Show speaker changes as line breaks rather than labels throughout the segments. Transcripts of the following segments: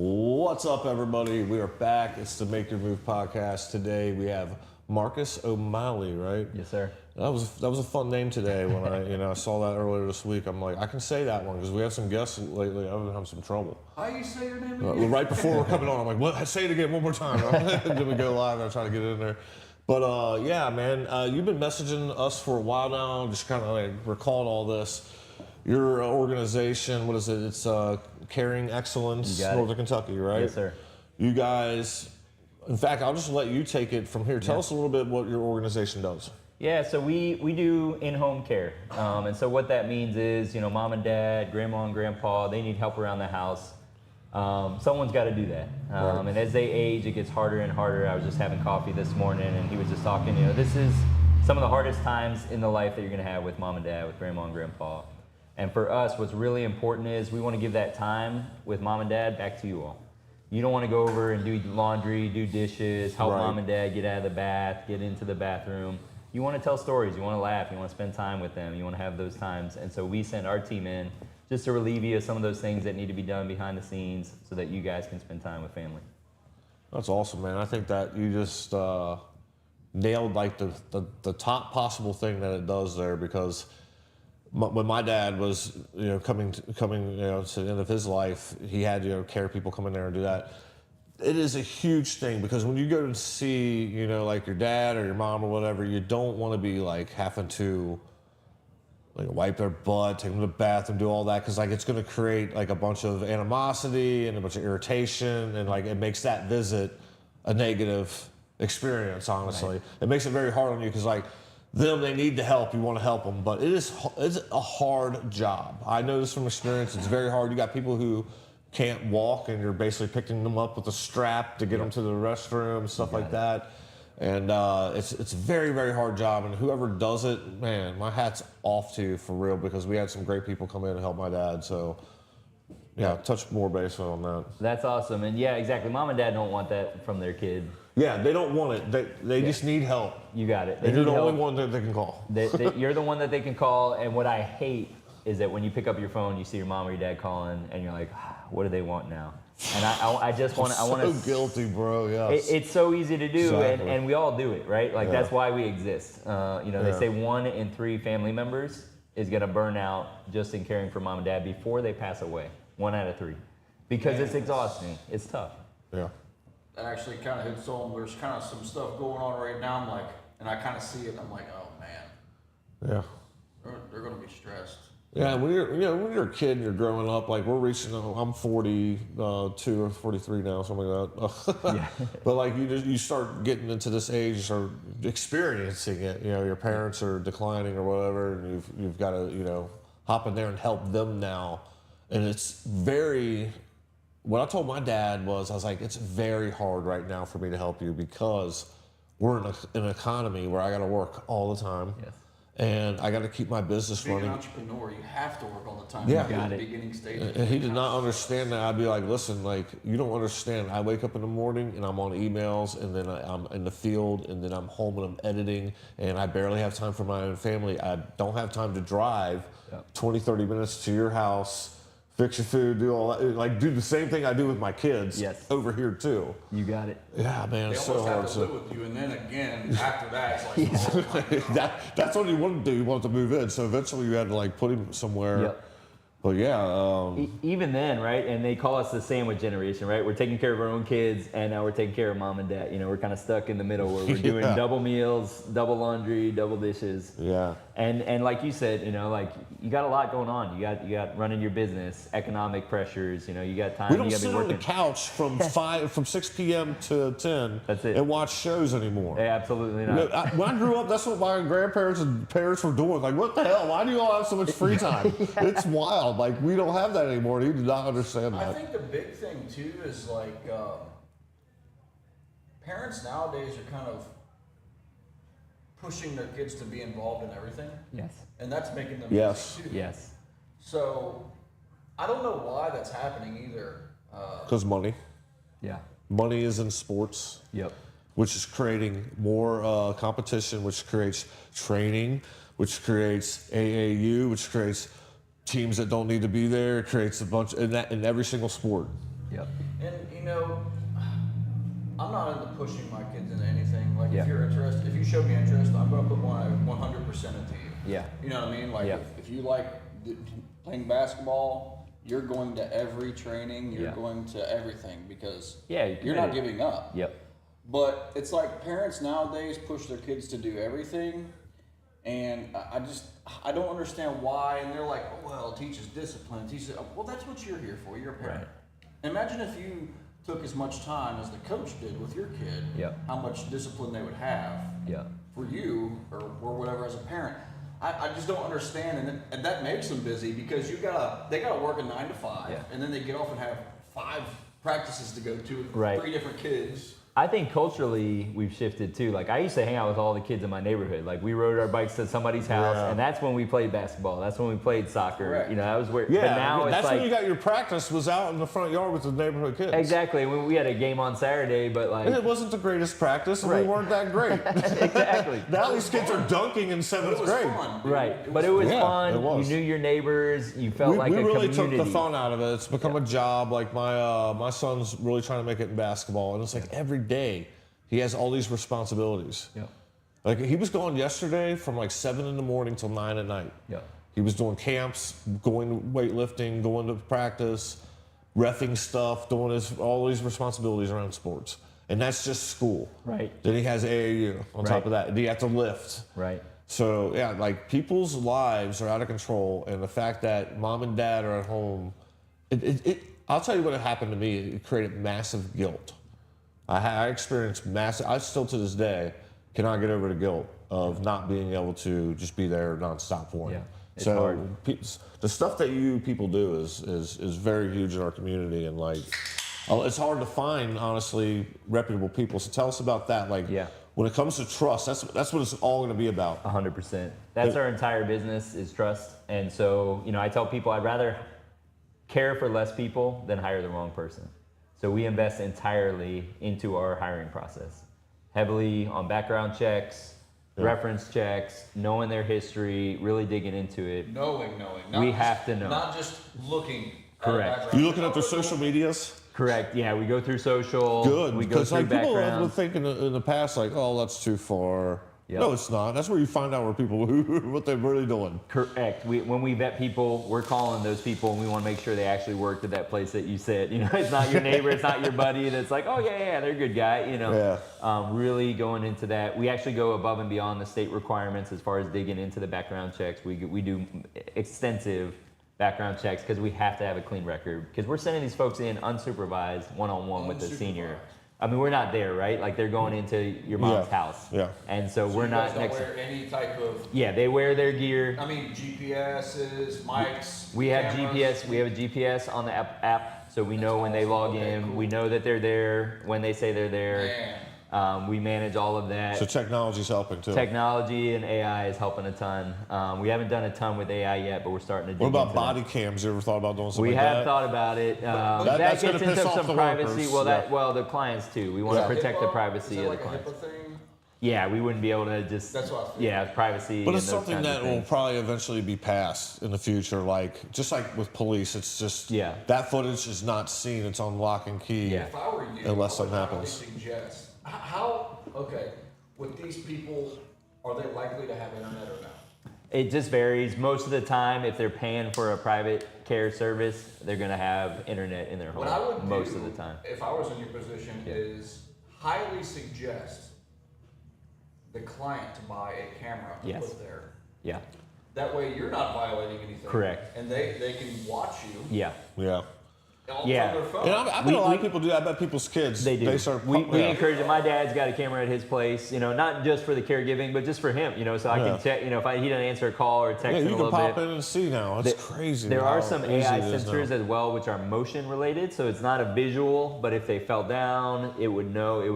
What's up, everybody? We are back. It's the Make Your Move podcast. Today we have Marcus O'Malley, right?
Yes, sir.
That was a fun name today. When I saw that earlier this week, I'm like, I can say that one because we have some guests lately. I've been having some trouble.
How you say your name again?
Right before we're coming on, I'm like, what? Say it again one more time. Then we go live and I try to get in there. But yeah, man, you've been messaging us for a while now. Just kind of like recalling all this. Your organization, what is it? It's Caring Excellence, Northern Kentucky, right?
Yes, sir.
You guys, in fact, I'll just let you take it from here. Tell us a little bit what your organization does.
Yeah, so we do in-home care. And so what that means is, mom and dad, grandma and grandpa, they need help around the house. Someone's got to do that.
Right.
And as they age, it gets harder and harder. I was just having coffee this morning, and he was just talking, this is some of the hardest times in the life that you're going to have with mom and dad, with grandma and grandpa. And for us, what's really important is we want to give that time with mom and dad back to you all. You don't want to go over and do laundry, do dishes, help mom and dad get out of the bath, get into the bathroom. You want to tell stories, you want to laugh, you want to spend time with them, you want to have those times. And so we send our team in just to relieve you of some of those things that need to be done behind the scenes so that you guys can spend time with family.
That's awesome, man. I think that you just nailed like the top possible thing that it does there, because when my dad was, coming to the end of his life, he had, care people come in there and do that. It is a huge thing, because when you go to see, like your dad or your mom or whatever, you don't want to be like having to like wipe their butt, take them to the bathroom, do all that, because like it's going to create like a bunch of animosity and a bunch of irritation, and like it makes that visit a negative experience. Honestly, right. It makes it very hard on you, because like they need to help, you want to help them, but it's a hard job. I know this from experience. It's very hard. You got people who can't walk, and you're basically picking them up with a strap to get them to the restroom, stuff like that. And it's a very, very hard job. And whoever does it, man, my hat's off to you for real, because we had some great people come in and help my dad. So yeah, touch more base on that.
That's awesome. And yeah, exactly. Mom and dad don't want that from their kid.
Yeah, they don't want it. They just need help.
You got it.
And you're the only one that they can call.
You're the one that they can call. And what I hate is that when you pick up your phone, you see your mom or your dad calling, and you're like, what do they want now? And I just want to.
So guilty, bro. Yeah.
It's so easy to do,
exactly.
and we all do it, right? Like that's why we exist. They say 1 in 3 family members is going to burn out just in caring for mom and dad before they pass away. 1 out of 3, because it's exhausting. It's tough.
Yeah.
That actually kind of hits home. There's kind of some stuff going on right now. I'm like, and I kind of see it. And I'm like, oh man.
Yeah.
They're going to be stressed.
Yeah, when you're a kid and you're growing up, like we're reaching. I'm 42 or 43 now, something like that. Yeah. But like you start getting into this age, you start experiencing it. Your parents are declining or whatever, and you've got to hop in there and help them now. And it's very. What I told my dad was, I was like, it's very hard right now for me to help you, because we're in an economy where I got to work all the time.
Yes.
And I got to keep my business running.
Being an entrepreneur, you have to work all the time.
Yeah.
In the beginning stages.
And he did not understand that. I'd be like, listen, like, you don't understand. I wake up in the morning and I'm on emails, and then I'm in the field, and then I'm home and I'm editing, and I barely have time for my own family. I don't have time to drive 20, 30 minutes to your house, fix your food, do all that, like do the same thing I do with my kids over here too.
You got it.
Yeah, man, it's so hard.
They almost have to live with you, and then again, after that, it's like,
that's what he wanted to do. He wanted to move in, so eventually you had to like put him somewhere.
Yep.
But yeah.
Even then, right, and they call us the sandwich generation, right? We're taking care of our own kids, and now we're taking care of mom and dad. We're kind of stuck in the middle where we're doing double meals, double laundry, double dishes.
Yeah. And
like you said, like you got a lot going on. You got running your business, economic pressures. You got time.
We don't
you
sit on the couch from 6 p.m. to 10.
That's it.
And watch shows anymore.
Yeah, absolutely not.
When I grew up, that's what my grandparents and parents were doing. Like, what the hell? Why do you all have so much free time? It's wild. Like, we don't have that anymore. He did not understand that.
I think the big thing too is like parents nowadays are kind of pushing their kids to be involved in everything.
Yes.
And that's making them
Yes.
busy too.
Yes.
So I don't know why that's happening either.
Because money.
Yeah.
Money is in sports.
Yep.
Which is creating more competition, which creates training, which creates AAU, which creates teams that don't need to be there. It creates a bunch in every single sport.
Yep.
And you know, I'm not into pushing my kids into anything. Like
Yeah.
if you're interested, if you show me interest, I'm gonna put my 100% into you.
Yeah.
You know what I mean? Like
Yeah.
if you like playing basketball, you're going to every training, you're
Yeah.
going to everything because
Yeah,
you're not giving up.
Yep.
But it's like parents nowadays push their kids to do everything, and I don't understand why. And they're like, oh, well, it teaches discipline. It teaches, well, that's what you're here for. You're a parent.
Right.
Imagine if you took as much time as the coach did with your kid.
Yep.
How much discipline they would have
Yeah.
for you or whatever as a parent. I just don't understand, and that makes them busy because they gotta work a 9 to 5,
Yeah.
and then they get off and have 5 practices to go to,
Right.
3 different kids.
I think culturally we've shifted too. Like I used to hang out with all the kids in my neighborhood. Like we rode our bikes to somebody's house,
Yeah.
and that's when we played basketball. That's when we played soccer.
Correct.
You know, that was where.
Yeah,
But now it's
that's
like
when you got your practice was out in the front yard with the neighborhood kids.
exactly. We had a game on Saturday, but like
And it wasn't the greatest practice, and
Right.
we weren't that great.
exactly.
Now these kids are dunking in
But
7th
it was
grade.
fun. dude.
Right, but it was
Yeah,
fun.
it was.
You knew your neighbors. You felt
We,
like
we
a
really
community.
took the fun out of it. It's become a job. Like my son's really trying to make it in basketball, and it's like every day he has all these responsibilities.
Yeah.
Like he was gone yesterday from like 7 in the morning till 9 at night.
Yeah.
He was doing camps, going to weightlifting, going to practice, reffing stuff, doing all these responsibilities around sports. And that's just school.
Right.
Then he has AAU on top
Right.
of that. And he has to lift.
Right.
So yeah, like people's lives are out of control, and the fact that mom and dad are at home, I'll tell you what happened to me. It created massive guilt. I experienced massive. I still to this day cannot get over the guilt of not being able to just be there nonstop for him.
Yeah, it's
so
hard.
The stuff that you people do is very huge in our community, and like it's hard to find honestly reputable people. So tell us about that. Like
Yeah.
when it comes to trust, that's what it's all going to be about.
100%. That's our entire business is trust. And so, you know, I tell people I'd rather care for less people than hire the wrong person. So we invest entirely into our hiring process, heavily on background checks, reference checks, knowing their history, really digging into it.
Knowing.
We have to know.
Not just looking.
Correct.
You looking at their social medias?
Correct. Yeah, we go through social.
Good,
We go
because
through
like people would
background.
think in the past like, oh, that's too far.
Yep.
No, it's not. That's where you find out where people what they're really doing.
Correct. When we vet people, we're calling those people, and we want to make sure they actually worked at that place that you said. You know, it's not your neighbor, it's not your buddy that's like, oh yeah, they're a good guy. You know, really going into that. We actually go above and beyond the state requirements as far as digging into the background checks. We do extensive background checks because we have to have a clean record because we're sending these folks in unsupervised, one-on-one with the senior. I mean, we're not there, right? Like they're going into your mom's house.
Yeah.
And so we're
you
not
guys don't
next.
wear any type of.
Yeah, they wear their gear.
I mean, GPSs, mics.
We have
cameras.
GPS. We have a GPS on the app, so we know when they log
Okay,
in.
cool.
We know that they're there when they say they're there.
Man.
We manage all of that.
So technology's helping too.
Technology and AI is helping a ton. We haven't done a ton with AI yet, but we're starting to.
What
dig
about
into
body
that.
cams? You ever thought about doing something
We
like
have
that?
thought about it. That
that's gonna
gets
piss
into
off
some
the
privacy.
workers.
Well, the clients too. We want
Yeah.
to protect the
HIPAA?
privacy
Is that
of
like
the
a
clients.
HIPAA thing?
Yeah, we wouldn't be able to just.
That's what I figured.
Yeah, privacy.
But
and
it's
those
something
kinds of
that will
things.
probably eventually be passed in the future. Like just like with police, it's just
Yeah.
that footage is not seen. It's on lock and key.
Yeah.
If I were you,
Unless
I would
something
highly
happens.
suggest okay, with these people, are they likely to have internet or not?
It just varies. Most of the time, if they're paying for a private care service, they're going to have internet in their home.
What I would
most
do,
of the time.
if I was in your position,
Yeah.
is highly suggest the client to buy a camera to
Yes.
put there.
Yeah.
That way, you're not violating anything.
Correct.
And they can watch you
Yeah.
Yeah.
all
Yeah.
from their phone.
And I bet a lot of people do that. I bet people's kids
They do.
start.
We
yeah.
encourage it. My dad's got a camera at his place, you know, not just for the caregiving, but just for him, you know, so I
Yeah.
can check, you know, if he doesn't answer a call or text
Yeah,
in
you
a
can
little
pop
bit.
in and see now. It's crazy.
There
how
are some
easy
AI
it is now.
sensors as well, which are motion related. So it's not a visual, but if they fell down, it would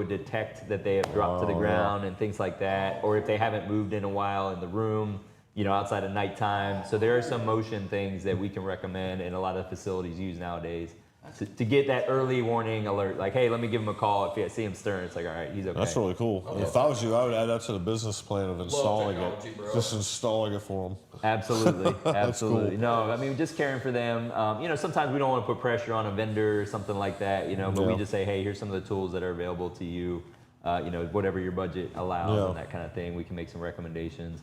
detect that they have dropped to the
Oh,
ground and things like that. Or if they haven't moved in a while in the room, you know, outside of nighttime. So there are some motion things that we can recommend and a lot of facilities use nowadays to get that early warning alert, like, hey, let me give him a call if I see him stirring. It's like, all right, he's okay.
That's really cool. If I was you, I would add that to the business plan of installing
technology,
it.
bro.
Just installing it for them.
Absolutely, absolutely.
cool.
No, I mean, just caring for them. Sometimes we don't want to put pressure on a vendor or something like that, but we
Yeah.
just say, hey, here's some of the tools that are available to you, whatever your budget allows
Yeah.
and that kind of thing. We can make some recommendations.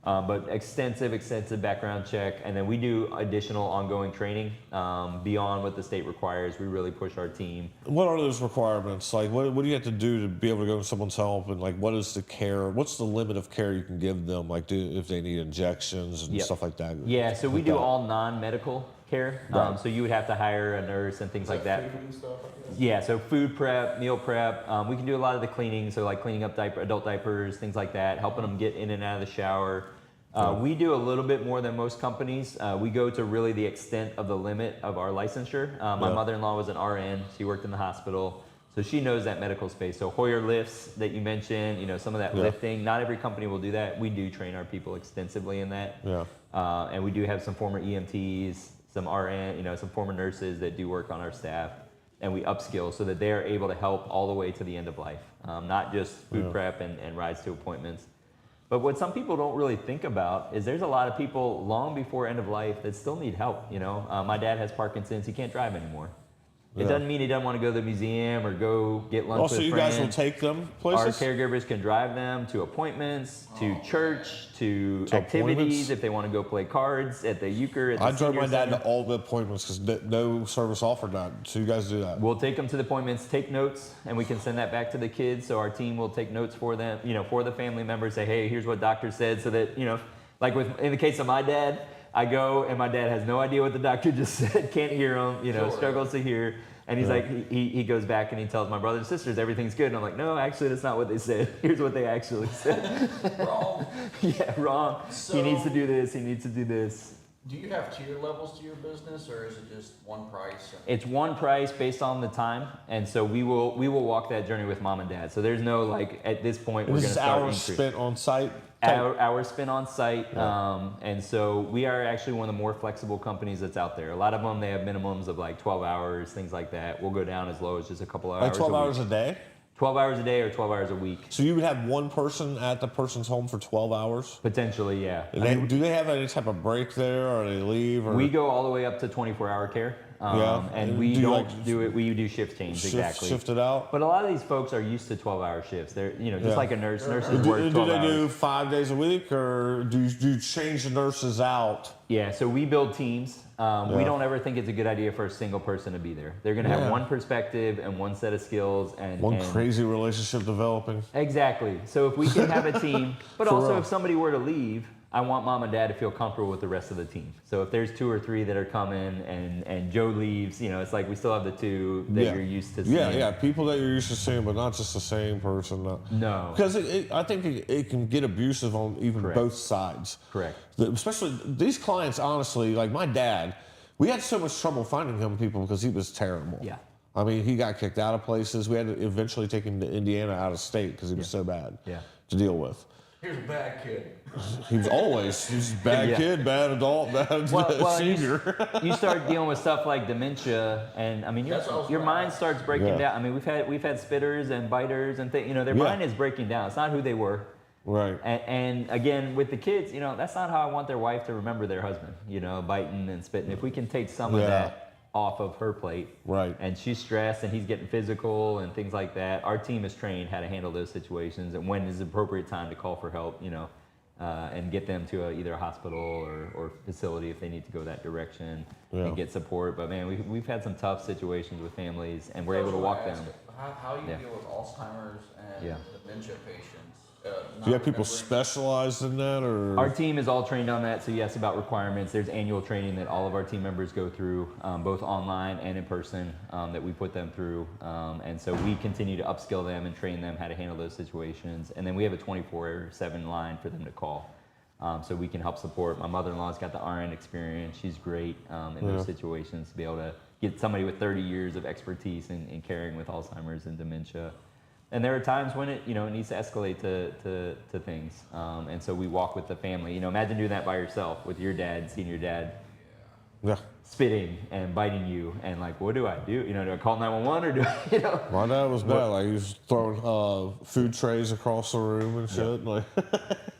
But extensive background check, and then we do additional ongoing training beyond what the state requires. We really push our team.
What are those requirements? Like, what do you have to do to be able to go to someone's help? And like, what is the care? What's the limit of care you can give them? Like, if they need injections and
Yep.
stuff like that.
Yeah, so we
Like
do
that.
all non-medical care.
Right.
So you would have to hire a nurse and things like that.
Food and stuff like that?
Yeah, so food prep, meal prep. We can do a lot of the cleaning, so like cleaning up adult diapers, things like that, helping them get in and out of the shower. We do a little bit more than most companies. We go to really the extent of the limit of our licensure. My
Yeah.
mother-in-law was an RN. She worked in the hospital, so she knows that medical space. So Hoyer lifts that you mentioned, some of that
Yeah.
lifting. Not every company will do that. We do train our people extensively in that.
Yeah.
And we do have some former EMTs, some RN, some former nurses that do work on our staff, and we upskill so that they are able to help all the way to the end of life, not just food
Yeah.
prep and rides to appointments. But what some people don't really think about is there's a lot of people long before end of life that still need help. My dad has Parkinson's; he can't drive anymore. It
Yeah.
doesn't mean he doesn't want to go to the museum or go get lunch
Also,
with
you
friends.
guys will take them
Our
places?
caregivers can drive them to appointments, to church, to
To
activities
appointments?
if they want to go play cards at the euchre. At the
I drove
senior
my dad
center.
to all the appointments because no service offered that. So you guys do that.
We'll take them to the appointments, take notes, and we can send that back to the kids. So our team will take notes for them, for the family members. Say, hey, here's what doctor said, so that like in the case of my dad, I go and my dad has no idea what the doctor just said, can't hear him,
Sure.
struggles to hear. And he's like, he goes back and he tells my brothers and sisters everything's good. And I'm like, no, actually, that's not what they said. Here's what they actually said.
Wrong.
Yeah, wrong.
So-
he needs to do this. He needs to do this.
Do you have tier levels to your business, or is it just one price?
It's one price based on the time, and so we will walk that journey with mom and dad. So there's no like at this point we're
This
going to
is
start
hours
increase.
spent on site.
Hours spent on site, and so we are actually one of the more flexible companies that's out there. A lot of them they have minimums of like 12 hours, things like that. We'll go down as low as just a couple of
Like
hours.
12
a
hours
week.
a day?
12 hours a day or 12 hours a week,
So you would have one person at the person's home for 12 hours?
potentially. Yeah.
And do they have any type of break there, or they leave? Or
We go all the way up to 24-hour care,
Yeah.
and we
Do you,
don't
like,
do it. We do shift change exactly.
shift it out?
But a lot of these folks are used to 12-hour shifts. They're, just
Yeah.
like a nurse. Nurses
Do,
work
do
12
they
hours.
do 5 days a week, or do you change the nurses out?
Yeah, so we build teams. We
Yeah.
don't ever think it's a good idea for a single person to be there. They're going to have
Yeah.
one perspective and one set of skills. And
One
and-
crazy relationship developing.
Exactly. So if we can have a team, but
For
also
real.
if somebody were to leave, I want mom and dad to feel comfortable with the rest of the team. So if there's 2 or 3 that are coming and Joe leaves, it's like we still have the 2 that
Yeah.
you're used to seeing.
Yeah, people that you're used to seeing, but not just the same person.
No.
Because I think it can get abusive on even
Correct.
both sides.
Correct.
Especially these clients, honestly, like my dad, we had so much trouble finding him people because he was terrible.
Yeah.
I mean, he got kicked out of places. We had to eventually take him to Indiana out of state because he was so bad
Yeah.
to deal with.
Here's a bad kid.
He was a bad
Yeah.
kid, bad adult, bad
Well,
senior.
you start dealing with stuff like dementia, and I mean,
That's what I was
your
gonna
mind
ask.
starts breaking
Yeah.
down. I mean, we've had spitters and biters and things. Their
Yeah.
mind is breaking down. It's not who they were.
Right.
And again, with the kids, that's not how I want their wife to remember their husband. Biting and spitting. If we can take some of
Yeah.
that off of her plate,
Right.
and she's stressed and he's getting physical and things like that, our team is trained how to handle those situations and when is the appropriate time to call for help. And get them to either a hospital or facility if they need to go that direction
Yeah.
and get support. But man, we've had some tough situations with families, and we're
I
able
was
to
gonna
walk them.
ask How you
Yeah.
deal with Alzheimer's and
Yeah.
dementia patients?
Do you have people specialized in that, or?
Our team is all trained on that. So you asked about requirements. There's annual training that all of our team members go through, both online and in person, that we put them through. And so we continue to upskill them and train them how to handle those situations. And then we have a 24/7 line for them to call. So we can help support. My mother-in-law's got the RN experience. She's great in those situations to be able to get somebody with 30 years of expertise in caring with Alzheimer's and dementia. And there are times when it needs to escalate to things. And so we walk with the family. Imagine doing that by yourself with your dad, seeing your dad
Yeah.
spitting and biting you, and like, what do I do? You know, do I call 911 or do I, you know?
My dad was bad. Like he was throwing food trays across the room and shit. Like,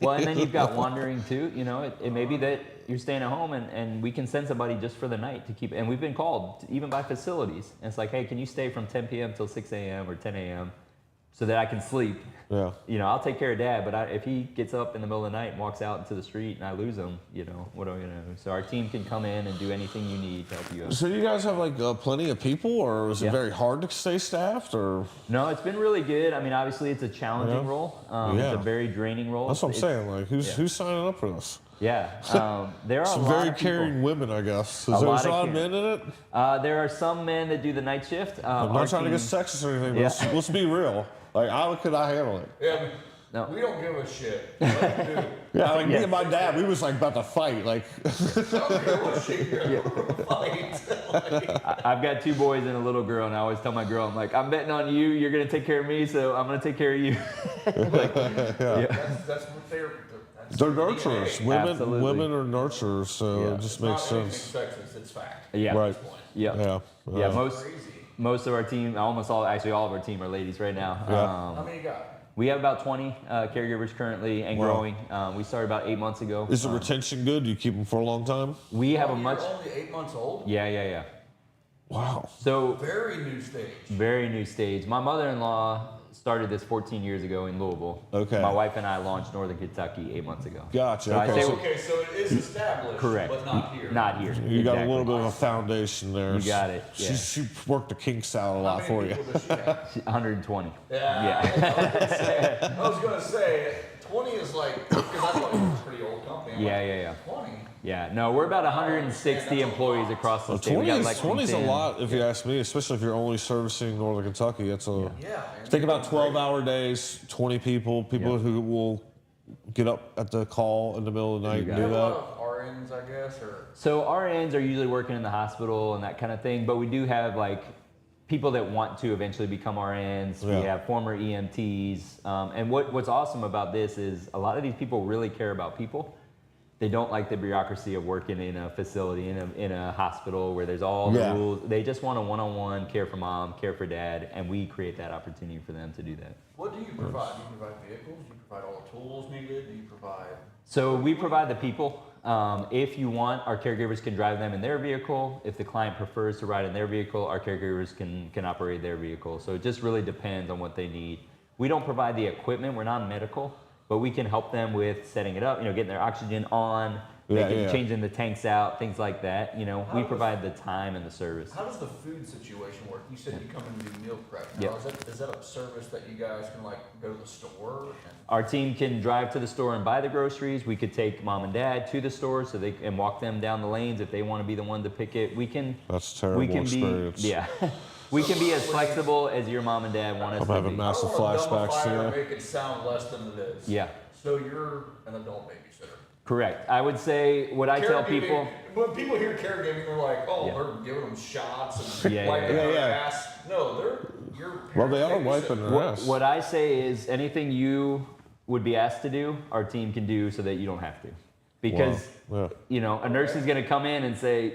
Well, and then you've got wandering too. You know, it may be that you're staying at home and we can send somebody just for the night to keep. And we've been called even by facilities. And it's like, hey, can you stay from 10 p.m. till 6 a.m. or 10 a.m. so that I can sleep?
yeah.
You know, I'll take care of Dad, but if he gets up in the middle of the night and walks out into the street and I lose him, you know, what am I gonna do? So our team can come in and do anything you need to help you out.
So you guys have like plenty of people, or is it
Yeah.
very hard to stay staffed, or?
No, it's been really good. I mean, obviously it's a challenging
Yeah.
role.
Yeah.
It's a very draining role.
That's what I'm
It's-
saying. Like, who's signing up for this?
Yeah, there are
Some
a lot
very
of people.
caring women, I guess.
A
Is there
lot
a
of
lot of
caring.
men in it?
There are some men that do the night shift.
I'm
Our
not trying to get
team-
sexist or anything, but
Yeah.
let's be real. Like, how could I handle it?
Yeah,
No.
we don't give a shit. Let them do.
Yeah, like me
Yeah.
and my dad, we was like about to fight. Like,
I don't care what shit you're fight.
I've got 2 boys and a little girl, and I always tell my girl, I'm like, I'm betting on you. You're gonna take care of me, so I'm gonna take care of you.
That's what
they're nurturers. Women,
Absolutely.
women are nurturers, so
Yeah.
it just makes sense.
Sexist, it's fact.
Yeah.
Right.
Yeah.
Yeah.
Yeah.
Crazy.
Most of our team, almost all, actually all of our team are ladies right now.
Yeah.
How many you got?
We have about 20 caregivers currently and
Wow.
growing. We started about 8 months ago.
Is the retention good? Do you keep them for a long time?
We have a
You're
much,
only 8 months old?
yeah.
Wow.
So
Very new stage.
very new stage. My mother-in-law started this 14 years ago in Louisville.
Okay.
My wife and I launched Northern Kentucky 8 months ago.
Gotcha.
So I
Okay.
say-
Okay, so it is established,
Correct.
but not here.
Not here.
You got a
Exactly.
little bit of a foundation there.
You got it, yeah.
She worked the kinks out a
How
lot
many
for you.
people does she have?
120.
Yeah. I was gonna say 20 is like, because I thought it was a pretty old company. I'm
Yeah.
like, 20.
Yeah, no, we're about 160 employees across the
Well,
state. We
20
got
is, 20 is a
Lexington.
lot if you ask me, especially if you're only servicing Northern Kentucky. That's a
Yeah, man.
think about 12-hour days, 20 people
Yeah.
who will get up at the call in the middle of the night
You
and
got
do
You have a lot
that.
of RNs, I guess, or
So RNs are usually working in the hospital and that kind of thing, but we do have like people that want to eventually become RNs.
Yeah.
We have former EMTs, and what's awesome about this is a lot of these people really care about people. They don't like the bureaucracy of working in a facility, in a hospital where there's all the
Yeah.
rules. They just want a one-on-one care for mom, care for dad, and we create that opportunity for them to do that.
what do you provide? Do you provide vehicles? Do you provide all the tools needed? Do you provide?
So we provide the people. If you want, our caregivers can drive them in their vehicle. If the client prefers to ride in their vehicle, our caregivers can operate their vehicle. So it just really depends on what they need. We don't provide the equipment. We're not medical, but we can help them with setting it up, getting their oxygen on, changing the tanks out, things like that. We provide the time and the service.
How does the food situation work? You said you come in and do meal prep. Now,
Yep.
is that a service that you guys can like go to the store? And
Our team can drive to the store and buy the groceries. We could take mom and dad to the store so they can walk them down the lanes if they want to be the one to pick it. We can.
That's a terrible
We can
experience.
be. Yeah. We can be as flexible as your mom and dad want us
I'm
to
having
be.
massive
I don't wanna
flashbacks
dumbify
to
or
that.
make it sound less than it is.
Yeah,
So you're an adult babysitter.
correct. I would say what I tell
Caregiving-
people.
when people hear caregiving, they're like, "Oh,
Yeah.
they're giving them shots and
Yeah,
wiping
yeah.
their
Yeah, yeah.
ass." No, you're.
Well, they are
parent
wiping
babysitter.
their ass.
What I say is anything you would be asked to do, our team can do so that you don't have to. Because
Wow.
a nurse is going to come in and say,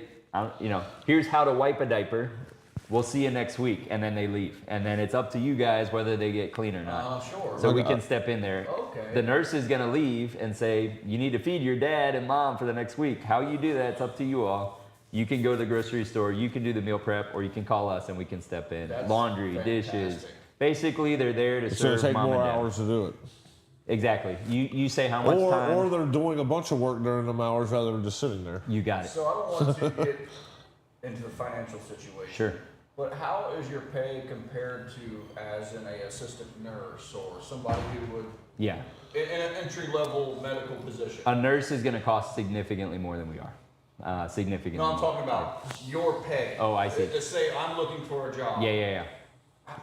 here's how to wipe a diaper. We'll see you next week, and then they leave, and then it's up to you guys whether they get clean or not.
Sure.
So we can step in there.
Okay.
The nurse is going to leave and say, you need to feed your dad and mom for the next week. How you do that, it's up to you all. You can go to the grocery store, you can do the meal prep, or you can call us and we can step in.
That's
Laundry, dishes.
fantastic.
Basically, they're there to
It's going
serve
to take
mom
more
and dad.
hours to do it.
Exactly. You say how much time.
Or they're doing a bunch of work during them hours rather than just sitting there.
You got it.
So I don't want to get into the financial situation.
Sure.
But how is your pay compared to as in a assistant nurse or somebody who would
Yeah.
in an entry level medical position?
A nurse is going to cost significantly more than we are. Significantly.
No, I'm
more.
talking about your pay.
Oh, I see.
Let's say I'm looking for a job.
Yeah.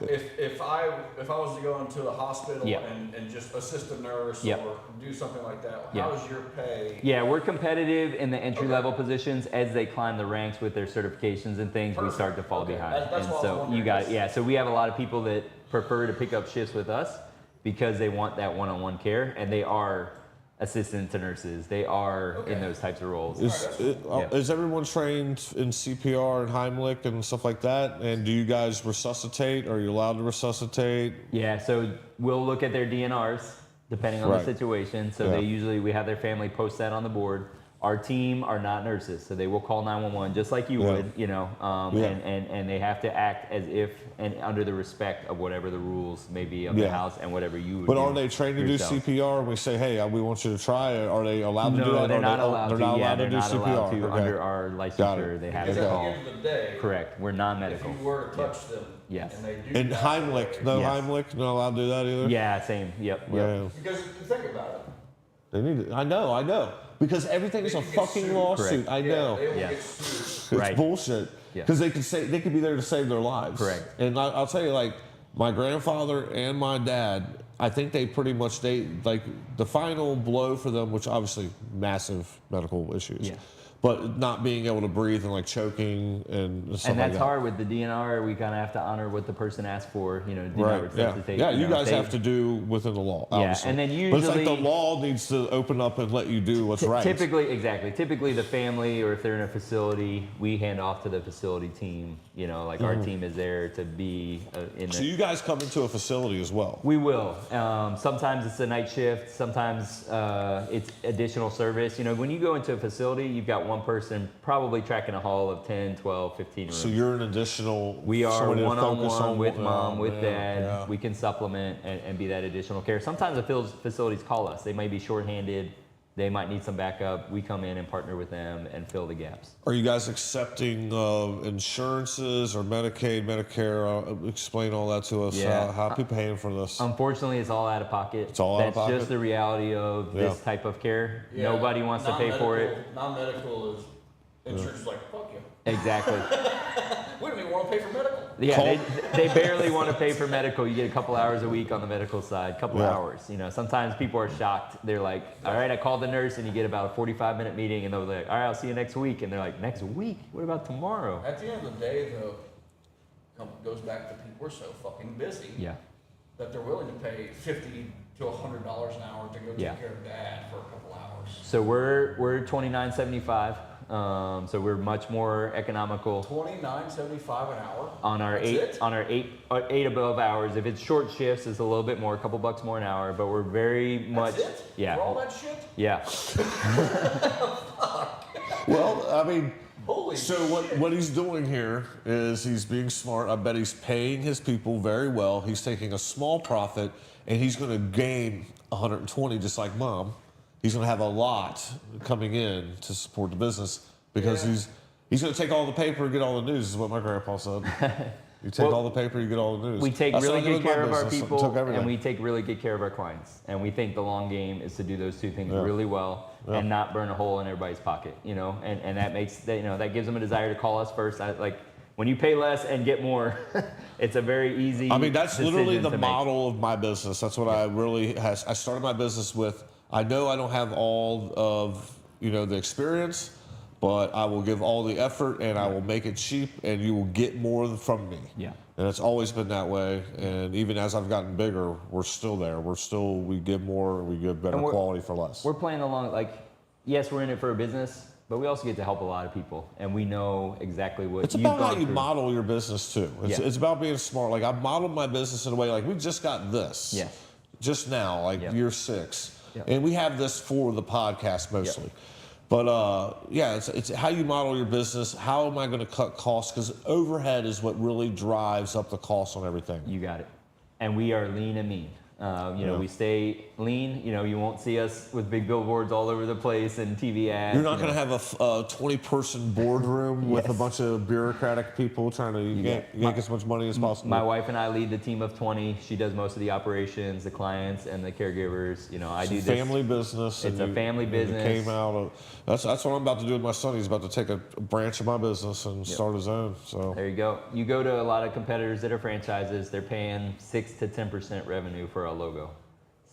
If I was to go into the hospital
Yeah.
and just assist a nurse
Yep.
or do something like that,
Yeah.
how is your pay?
Yeah, we're competitive in the entry
Okay.
level positions. As they climb the ranks with their certifications and things, we
Perfect.
start to fall
Okay.
behind.
That's
And
what I was
so
wondering.
you got it. Yeah, so we have a lot of people that prefer to pick up shifts with us because they want that one-on-one care, and they are assistant to nurses. They are in those types of roles.
Is everyone trained in CPR and Heimlich and stuff like that? And do you guys resuscitate? Are you allowed to resuscitate?
Yeah, so we'll look at their DNRs depending on
Right.
the situation. So we have their family post that on the board. Our team are not nurses, so they will call 911 just like you would, and they have to act as if and under the respect of whatever the rules may be of the house and whatever you would
But
do
are they trained to do
yourself.
CPR? And we say, hey, we want you to try it. Are they allowed to do
No,
that?
they're not allowed
They're
to.
not
Yeah,
allowed
they're
to do
not
CPR.
allowed to
Okay.
under our licensure. They have
Because
to
at the
call.
end of the day,
Correct. We're
if
non-medical.
you were to touch them,
Yes.
and they do
And
pass
Heimlich,
away-
no
Yes.
Heimlich, not allowed to do that either.
Yeah, same. Yep.
Yeah.
Because think about it.
They need it. I know. Because everything is
They
a
can get
fucking
sued.
lawsuit. I know.
They will
Yeah.
get sued.
It's
Right.
bullshit.
Yeah.
Because they could be there to save their lives.
Correct.
And I'll tell you, like my grandfather and my dad, I think they pretty much like the final blow for them, which obviously massive medical issues.
Yeah.
But not being able to breathe and like choking and stuff
And
like
that's
that.
hard with the DNR. We kind of have to honor what the person asked for. Do not
Right. Yeah.
resuscitate.
Yeah. You
know,
guys
they-
have to do within the law.
Yeah,
Obviously.
and then
But it's like the
usually-
law needs to open up and let you do what's right.
Typically the family, or if they're in a facility, we hand off to the facility team. Our team is there to be in
So
the.
you guys come into a facility as well.
We will. Sometimes it's a night shift. Sometimes it's additional service. When you go into a facility, you've got one person probably tracking a hall of 10, 12, 15 rooms.
So you're an additional.
We are
somebody to focus
one-on-one
on
with mom, with
yeah,
dad.
yeah.
We can supplement and be that additional care. Sometimes the facilities call us. They might be shorthanded. They might need some backup. We come in and partner with them and fill the gaps.
Are you guys accepting insurances or Medicaid, Medicare? Explain all that to us.
Yeah.
How are people paying for this?
Unfortunately, it's all out of pocket.
It's all out of
That's
pocket?
just the reality of this
Yeah.
type of care.
Yeah,
Nobody wants to pay for it.
Non-medical is insurance is like, fuck you.
Exactly.
We don't even want to pay for medical.
Yeah,
Call-
they barely want to pay for medical. You get a couple hours a week on the medical side, couple
Yeah.
hours. Sometimes people are shocked. They're like, all right, I called the nurse, and you get about a 45-minute meeting, and they're like, all right, I'll see you next week. And they're like, next week? What about tomorrow?
At the end of the day, though, goes back to people are so fucking busy
Yeah.
that they're willing to pay $50 to $100 an hour to go take
Yeah.
care of dad for a couple hours.
So we're $29.75. So we're much more economical
$29.75 an hour
on our
That's it?
eight above hours. If it's short shifts, it's a little bit more, a couple bucks more an hour. But we're very much
That's it?
yeah.
For all that shit?
Yeah.
Well, I mean,
Holy
so
shit.
what he's doing here is he's being smart. I bet he's paying his people very well. He's taking a small profit, and he's going to gain 120, just like mom. He's going to have a lot coming in to support the business because
Yeah.
he's going to take all the paper and get all the news. Is what my grandpa said. You take
Well,
all the paper, you get all the news.
We take
That's
really
what I did
good
with my
care of our
business. I
people,
took everything.
and we take really good care of our clients. And we think the long game is to do those two things
Yeah.
really well
Yeah.
and not burn a hole in everybody's pocket. And that makes that gives them a desire to call us first. When you pay less and get more, it's a very easy.
I mean, that's literally
decision
the
to make.
model of my business. That's what I really has. I started my business with. I know I don't have all of the experience, but I will give all the effort and I will make it cheap, and you will get more from me.
Yeah.
And it's always been that way. And even as I've gotten bigger, we're still there. We give more, we give better
And we're-
quality for less.
We're playing along, yes, we're in it for a business, but we also get to help a lot of people, and we know exactly what
It's
you've
about how
gone
you
through.
model your business too.
Yeah.
It's about being smart. Like I modeled my business in a way like we just got this.
Yeah.
Just now, like
Yeah.
year 6.
Yeah.
And we have this for the podcast mostly. But it's how you model your business. How am I going to cut costs? Because overhead is what really drives up the cost on everything.
You got it. And we are lean and mean. We stay lean. You won't see us with big billboards all over the place and TV ads.
You're not going to have a 20-person boardroom with a
Yes.
bunch of bureaucratic people trying to yank as much money as possible.
My wife and I lead the team of 20. She does most of the operations, the clients, and the caregivers. I do
It's
this.
a family business.
It's
and
a family
and
business.
It came out of that's what I'm about to do with my son. He's about to take a branch of my business and start his own. So
There you go. You go to a lot of competitors that are franchises. They're paying 6 to 10% revenue for a logo.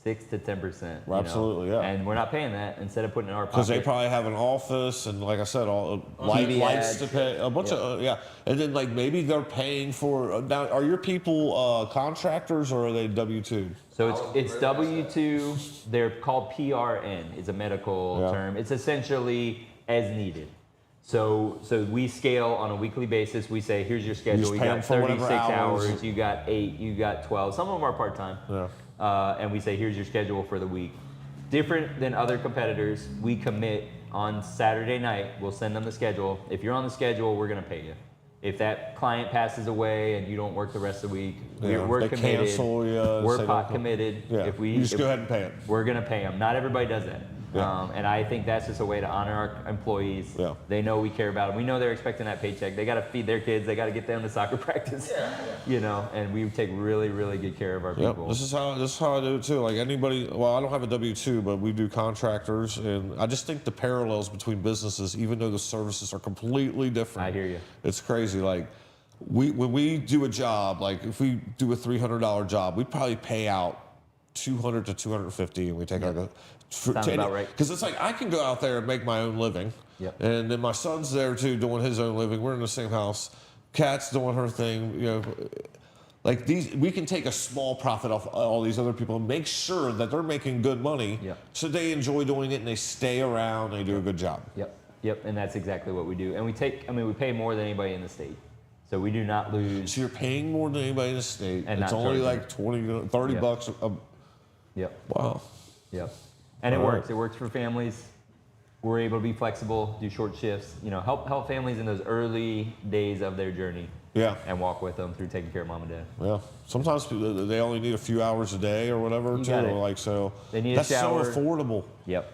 6 to 10%.
Absolutely, yeah.
And we're not paying that. Instead of putting it in our pocket.
Because they probably have an office and, like I said, all
TV
lights
ads.
to pay, a bunch of and then like maybe they're paying for. Now, are your people contractors or are they W-2?
So it's W-2. They're called PRN. It's a medical term. It's essentially as needed. So we scale on a weekly basis. We say, here's your schedule. You got 36 hours. You got 8. You got 12. Some of them are part-time.
Yeah.
And we say, here's your schedule for the week. Different than other competitors, we commit on Saturday night. We'll send them the schedule. If you're on the schedule, we're going to pay you. If that client passes away and you don't work the rest of the week, we're
they
committed.
Cancel you,
we're pot committed.
Yeah.
If
you just go ahead and pay it.
We're going to pay them. Not everybody does that.
Yeah.
And I think that's just a way to honor our employees.
Yeah.
They know we care about them. We know they're expecting that paycheck. They got to feed their kids. They got to get them to soccer practice. You know, and we take really, really good care of our people.
This is how I do it too. Like anybody, well, I don't have a W-2, but we do contractors, and I just think the parallels between businesses, even though the services are completely different.
I hear you.
It's crazy. Like when we do a job, like if we do a $300 job, we probably pay out $200 to $250, and we take like a.
Sounds about right.
Because it's like I can go out there and make my own living, and then my son's there too doing his own living. We're in the same house. Kat's doing her thing. You know, like these, we can take a small profit off all these other people and make sure that they're making good money, so they enjoy doing it and they stay around and they do a good job.
Yep, and that's exactly what we do. And we pay more than anybody in the state. So we do not lose.
So you're paying more than anybody in the state.
And
it's only like 20, 30 bucks. Wow.
Yep. And it works. It works for families. We're able to be flexible, do short shifts. You know, help families in those early days of their journey.
Yeah.
And walk with them through taking care of mom and dad.
Yeah. Sometimes they only need a few hours a day or whatever too. Like so.
They need
that's
a shower.
so affordable.
Yep.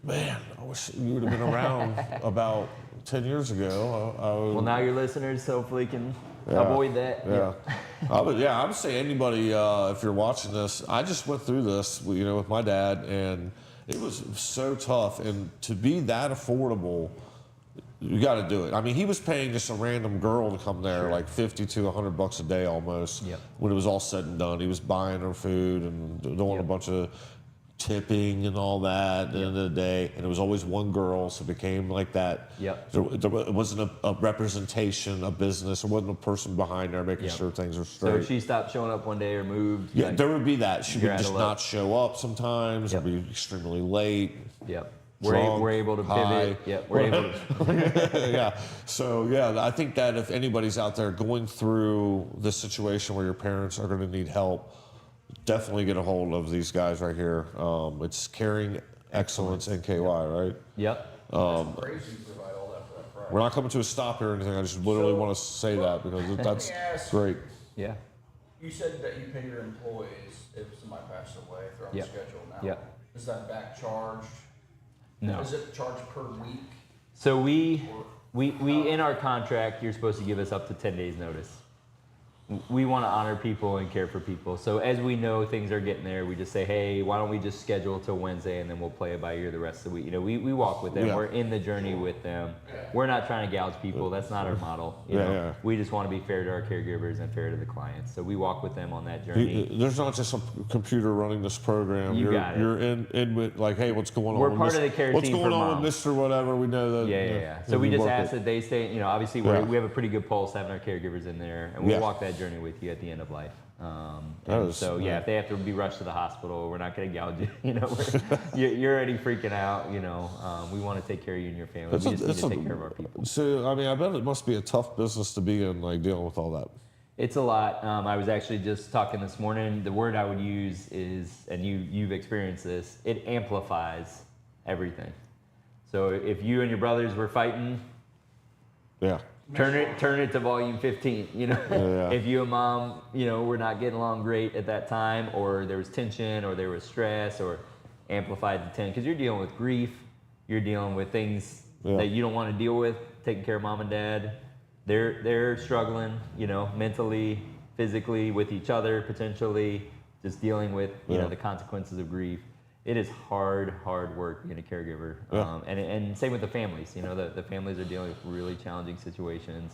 Man, I wish you would have been around about 10 years ago.
Well, now your listeners hopefully can avoid that.
Yeah. I would say anybody, if you're watching this, I just went through this, with my dad, and it was so tough. And to be that affordable, you got to do it. I mean, he was paying just a random girl to come there, like 50 to 100 bucks a day almost. When it was all said and done, he was buying her food and doing a bunch of tipping and all that at the end of the day, and it was always one girl, so it became like that. There wasn't a representation, a business. There wasn't a person behind there making sure things are straight.
So if she stopped showing up one day or moved.
Yeah, there would be that. She would just not show up sometimes, or be extremely late.
We're able to pivot. We're able to.
So I think that if anybody's out there going through this situation where your parents are going to need help, definitely get a hold of these guys right here. It's Caring Excellence NKY, right?
That's crazy to provide all that for that price.
We're not coming to a stop here or anything. I just literally want to say that because that's great.
Yeah.
You said that you pay your employees if somebody passes away, if they're on the schedule now. Is that back charged?
No.
Is it charged per week?
So we in our contract, you're supposed to give us up to 10 days notice. We want to honor people and care for people. So as we know things are getting there, we just say, hey, why don't we just schedule till Wednesday and then we'll play it by ear the rest of the week. We walk with them. We're in the journey with them. We're not trying to gouge people. That's not our model. You know? We just want to be fair to our caregivers and fair to the clients. So we walk with them on that journey.
There's not just a computer running this program.
You're
in with like, hey, what's going on?
We're part of the care team.
What's going on with Mr. Whatever? We know that.
So we just ask that they stay. Obviously we have a pretty good pulse having our caregivers in there, and we'll walk that journey with you at the end of life. If they have to be rushed to the hospital, we're not going to gouge you. You're already freaking out. We want to take care of you and your family. We just need to take care of our people.
So I mean, I bet it must be a tough business to be in, like dealing with all that.
It's a lot. I was actually just talking this morning. The word I would use is, and you've experienced this, it amplifies everything. So if you and your brothers were fighting, turn it to volume 15. If you and mom, were not getting along great at that time, or there was tension, or there was stress, or amplified to 10, because you're dealing with grief, you're dealing with things that you don't want to deal with, taking care of mom and dad. They're struggling, mentally, physically, with each other, potentially, just dealing with the consequences of grief. It is hard work being a caregiver. And same with the families. The families are dealing with really challenging situations,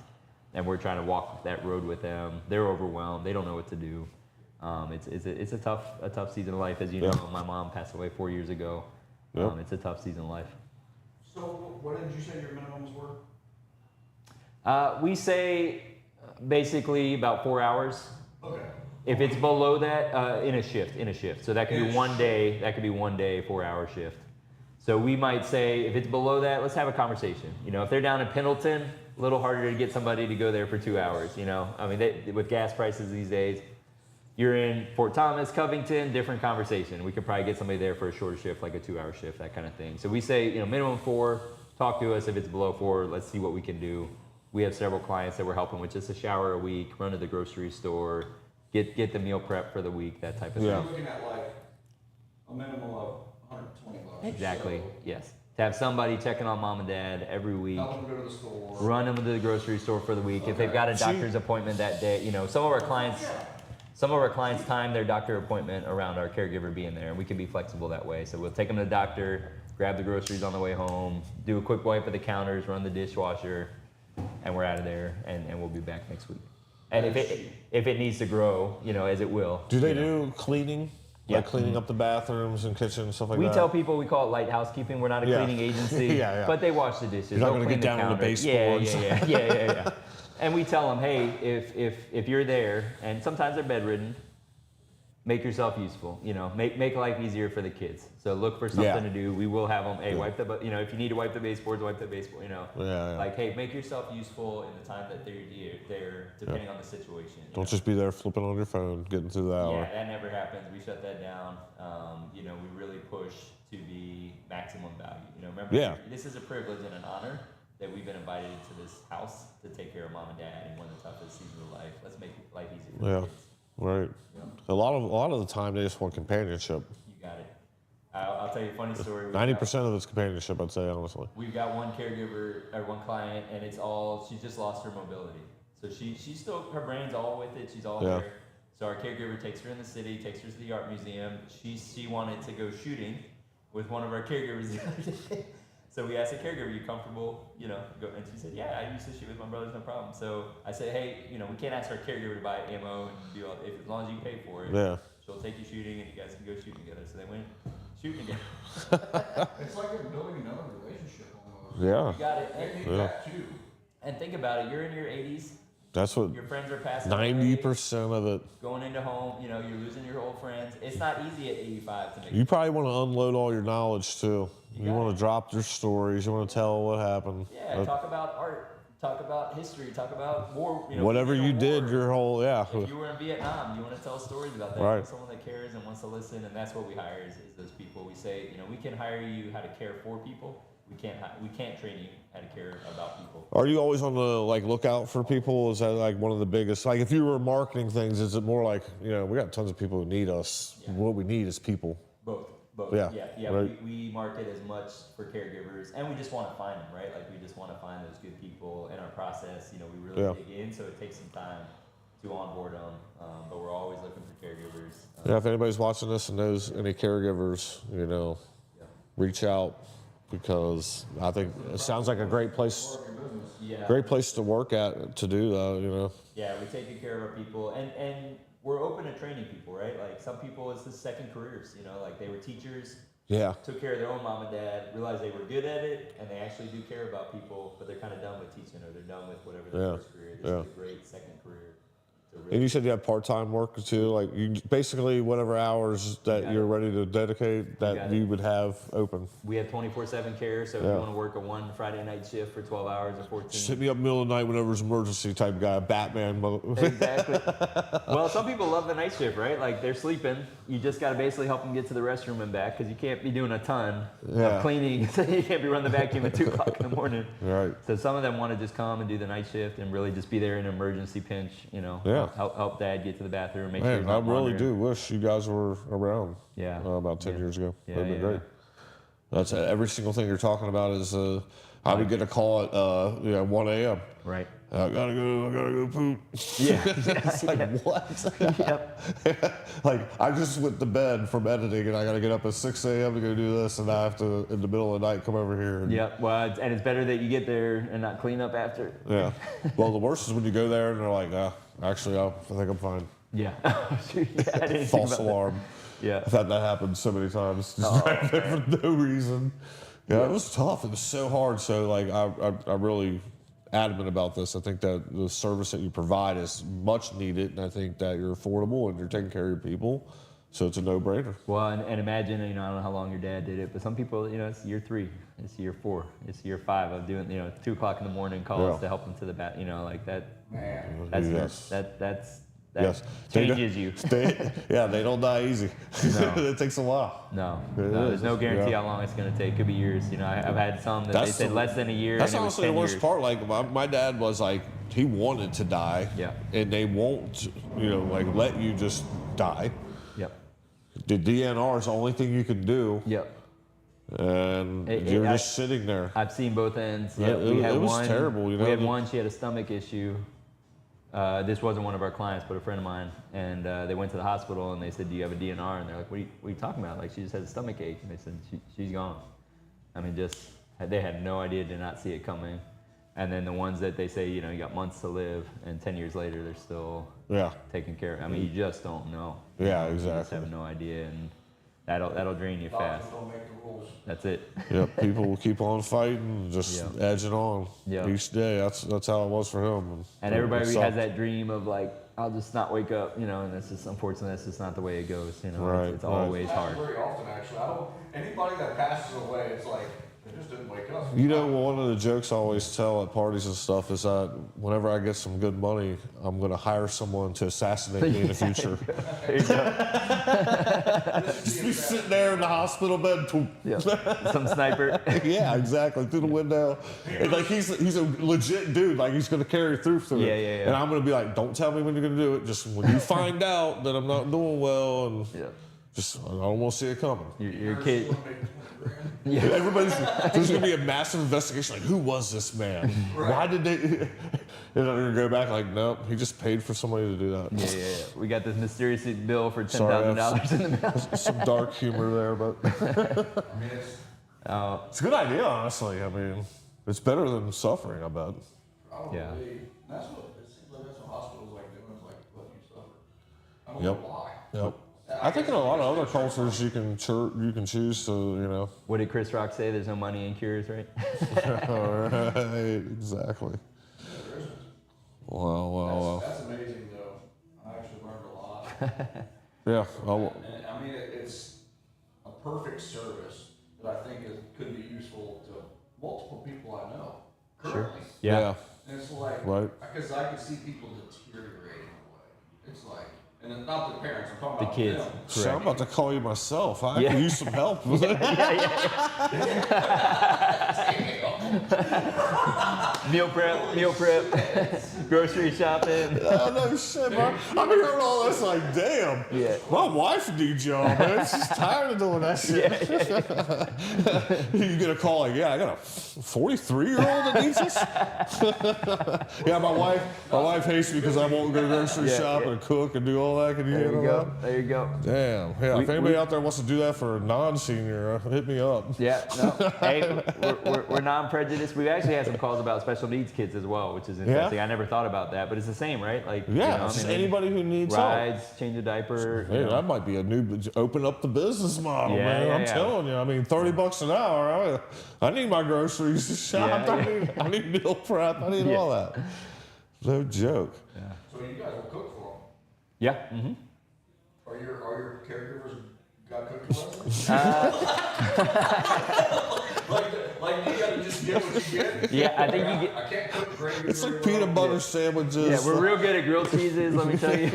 and we're trying to walk that road with them. They're overwhelmed. They don't know what to do. It's a tough season of life, as you know. My mom passed away 4 years ago.
Yep.
It's a tough season of life.
So what did you say your minimums were?
We say basically about 4 hours.
Okay.
If it's below that, in a shift. So that could be one day. That could be 1 day, 4 hour shift. So we might say if it's below that, let's have a conversation. You know, if they're down in Pendleton, a little harder to get somebody to go there for 2 hours. You know, I mean, with gas prices these days, you're in Fort Thomas, Covington, different conversation. We could probably get somebody there for a shorter shift, like a 2 hour shift, that kind of thing. So we say, you know, minimum 4. Talk to us if it's below 4. Let's see what we can do. We have several clients that we're helping with just a shower a week, run to the grocery store, get the meal prep for the week, that type of
Yeah.
thing.
You're looking at like a minimum of $120.
Exactly.
So,
Yes. To have somebody checking on mom and dad every week,
help them go to the store.
run them to the grocery store for the week. If they've got a doctor's appointment that day, you know, some of our clients time their doctor appointment around our caregiver being there, and we can be flexible that way. So we'll take them to the doctor, grab the groceries on the way home, do a quick wipe of the counters, run the dishwasher, and we're out of there, and we'll be back next week. And if it needs to grow, you know, as it will.
Do they
you know.
do cleaning?
Yeah.
Like cleaning up the bathrooms and kitchen and stuff like
We
that?
tell people we call it light housekeeping. We're not a
Yeah.
cleaning agency,
Yeah.
but they wash the dishes.
You're not
They'll
gonna
clean
get down on the
counters.
baseboards.
Yeah. And we tell them, hey, if you're there, and sometimes they're bedridden, make yourself useful. You know, make life easier for the kids. So look for something to do. We will have them. Hey, wipe the. You know, if you need to wipe the baseboards, wipe the baseboard. You know,
Yeah.
like hey, make yourself useful in the time that they're there, depending on the situation. you
Don't
know?
just be there flipping on your phone, getting through the hour.
Yeah, that never happens. We shut that down. You know, we really push to be maximum value. You know, remember,
Yeah.
this is a privilege and an honor that we've been invited into this house to take care of mom and dad in one of the toughest seasons of life. Let's make life easier for
Yeah.
the kids.
Right. A lot of the time they just want companionship.
You got it. I'll tell you a funny story.
90% of it's companionship, I'd say, honestly.
We've got one caregiver or one client, and she just lost her mobility. So she's still, her brain's all with it. She's all
Yeah.
there. So our caregiver takes her in the city, takes her to the art museum. She wanted to go shooting with one of our caregivers the other day. So we asked the caregiver, "You comfortable? You know?" And she said, "Yeah, I used to shoot with my brothers, no problem." So I said, "Hey, you know, we can't ask our caregiver to buy ammo and do all as long as you pay for it.
Yeah.
She'll take you shooting, and you guys can go shooting together." So they went shooting together.
It's like they're building another relationship almost.
Yeah.
You got it.
They need
Yeah.
that too.
And think about it. You're in your 80s.
That's what
Your friends are passing away,
90% of it.
going into home. You know, you're losing your old friends. It's not easy at 85 to make.
You probably want to unload all your knowledge too. You
got
want
it.
to drop your stories. You want to tell what happened.
Yeah, talk about art. Talk about history. Talk about war. You know,
Whatever
being in
you
a
did,
war.
your whole
If you were in Vietnam, you want to tell stories about that.
Right.
You want someone that cares and wants to listen, and that's what we hire is those people. We say, you know, we can hire you how to care for people. We can't train you how to care about people.
Are you always on the lookout for people? Is that like one of the biggest? Like if you were marketing things, is it more like we got tons of people who need us.
Yeah.
What we need is people.
Both.
Yeah, right.
We market as much for caregivers, and we just want to find them, right? Like we just want to find those good people in our process. You know, we really dig in, so it takes some time to onboard them, but we're always looking for caregivers.
Yeah, if anybody's watching this and knows any caregivers, reach out because I think it sounds like a great place.
Yeah.
Great place to work at to do that.
Yeah, we take good care of our people, and we're open to training people, right? Like some people, it's the second careers. Like they were teachers,
Yeah.
took care of their own mom and dad, realized they were good at it, and they actually do care about people, but they're kind of done with teaching or they're done with whatever their
Yeah.
first career. This
Yeah.
is a great second career. To
And
really,
you said you have part-time work too, like you basically whatever hours that
got
you're
it.
ready to dedicate
got
that
it.
you would have open.
we have 24/7 care, so if
Yeah.
you want to work a one Friday night shift for 12 hours or 14.
Just hit me up middle of the night whenever it's emergency type guy, Batman.
Exactly. Well, some people love the night shift, right? Like they're sleeping. You just got to basically help them get to the restroom and back because you can't be doing a ton
Yeah.
of cleaning. You can't be running the vacuum at 2 o'clock in the morning.
Right.
So some of them want to just come and do the night shift and really just be there in an emergency pinch.
Yeah.
Help dad get to the bathroom, make sure he's
Man, I
not
really
wandering.
do wish you guys were around.
Yeah.
About 10 years ago.
Yeah,
That'd be
yeah,
great. That's every single thing you're talking about is I would get a call at 1 a.m.
Right.
I gotta go poop.
Yeah.
It's like, what?
Yep.
Like, I just went to bed from editing and I gotta get up at 6 a.m. to go do this, and I have to, in the middle of the night, come over here. And,
Yep. Well, and it's better that you get there and not clean up after.
Yeah. Well, the worst is when you go there and they're like, actually, I think I'm fine.
Yeah. Yeah, I didn't think
False
about that.
alarm.
Yeah.
I've had that happen so many times. Just driving there for no reason. Yeah, it was tough. It was so hard. So like I'm really adamant about this. I think that the service that you provide is much needed, and I think that you're affordable and you're taking care of your people. So it's a no-brainer.
Well, and imagine, I don't know how long your dad did it, but some people, it's year 3, it's year 4, it's year 5 of doing, 2 o'clock in the morning calls
Yeah.
to help them to the bath, like that.
Man.
That's
Yes.
that
Yes. They don't-
changes you.
They don't die easy.
No.
It takes a while.
No,
It
there's
is.
no guarantee
Yeah.
how long it's going to take. Could be years. I've had some that
That's
they said
the-
less than a year.
That's
and it was
honestly the
10
worst
years.
part. Like my dad was like, he wanted to die.
Yeah.
And they won't, like let you just die.
Yep.
The DNR is the only thing you can do,
Yep.
and you're just sitting there.
I've seen both ends.
Yeah,
Yeah, we had
it was
one.
terrible,
We had one. She had a stomach issue. This wasn't one of our clients, but a friend of mine. And they went to the hospital and they said, "Do you have a DNR?" And they're like, "What are you talking about? Like she just has a stomach ache." And they said, "She's gone." I mean, they had no idea, did not see it coming. And then the ones that they say, you got months to live, and 10 years later they're still
Yeah.
taken care of. I mean, you just don't know.
Yeah,
You just
exactly.
have no idea, and that'll drain you fast.
Doctors don't make the rules.
That's it.
Yep. People will keep on fighting, just
Yeah.
edging on
Yeah.
each day. That's how it was for him.
And
it
everybody
sucked.
has that dream of like, I'll just not wake up, and that's just, unfortunately, that's just not the way it goes.
Right,
It's
right.
always hard.
Very often, actually. Anybody that passes away, it's like, they just didn't wake up.
One of the jokes I always tell at parties and stuff is that whenever I get some good money, I'm going to hire someone to assassinate me in the future.
There you go.
Just be sitting there in the hospital bed.
Yeah. Some sniper.
Yeah, exactly. Through the window. And like he's a legit dude. Like he's gonna carry through it.
Yeah, yeah, yeah.
And I'm gonna be like, don't tell me when you're gonna do it. Just when you find out that I'm not doing well, and
Yeah.
just I don't want to see it coming.
Your kid.
Everybody's there's gonna be a massive investigation. Like, who was this man? Why did they? And I'm gonna go back like, nope, he just paid for somebody to do that.
Yeah. We got this mysterious bill for
Sorry,
$10,000 in the mail.
Some dark humor there, but
I mean, it's
it's a good idea, honestly. I mean, it's better than suffering, I bet.
probably,
Yeah.
that's what, it seems like that's what hospitals like doing, is like letting you suffer. I don't
Yep.
know why.
Yep. I think in a lot of other cultures you can choose to,
What did Chris Rock say? There's no money in cures, right?
Right, exactly.
There isn't.
Wow.
That's amazing, though. I actually learned a lot.
Yeah.
And I mean, it's a perfect service that I think could be useful to multiple people I know currently.
Yeah.
And it's like,
Right.
because I can see people deteriorating away. It's like, and it's not the parents, I'm talking
The
about
kids.
them.
So I'm about to call you myself. I
Yeah.
could use some help.
Meal prep, grocery shopping.
Oh, no shit, bro. I'm hearing all this like, damn.
Yeah.
My wife needs y'all, man. She's tired of doing that shit. You get a call like, yeah, I got a 43-year-old that needs this. Yeah, my wife hates me because I won't go grocery
Yeah,
shop
yeah.
and cook and do all that. Can you
There
handle
you
that?
go. There you go.
Damn. Yeah, if anybody out there wants to do that for a non-senior, hit me up.
Yeah, no. Hey, we're non-prejudiced. We've actually had some calls about special needs kids as well, which is interesting.
Yeah?
I never thought about that, but it's the same, right? Like,
Yeah, it's just anybody who needs help.
rides, change a diaper.
Hey, that might be a new open up the business model,
Yeah,
man.
yeah,
I'm
yeah.
telling you. I mean, $30 an hour. I need my groceries shopped.
Yeah,
I need meal prep. I need
Yeah.
all that. No joke.
So you guys will cook for them.
Yeah. Mm-hmm.
Are your caregivers got cooking lessons? like you gotta just get what you get?
Yeah, I think you get.
I can't cook gravy.
It's
very
like
well.
peanut butter sandwiches.
Yeah, we're real good at grilled cheeses. Let me tell you.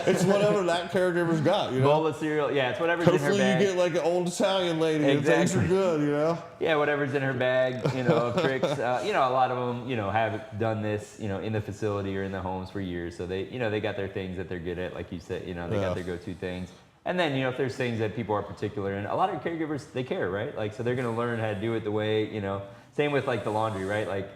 It's whatever that caregiver's got, you know.
Bowl of cereal. Yeah, it's whatever's in her
Hopefully you
bag.
get like an old Italian lady and things are
Exactly.
good, you know.
Yeah, whatever's in her bag, of tricks. A lot of them, have done this, in the facility or in the homes for years. So they, they got their things that they're good at, like you said, they
Yeah.
got their go-to things. And then, if there's things that people are particular in, a lot of caregivers, they care, right? Like, so they're going to learn how to do it the way, same with like the laundry, right? Like,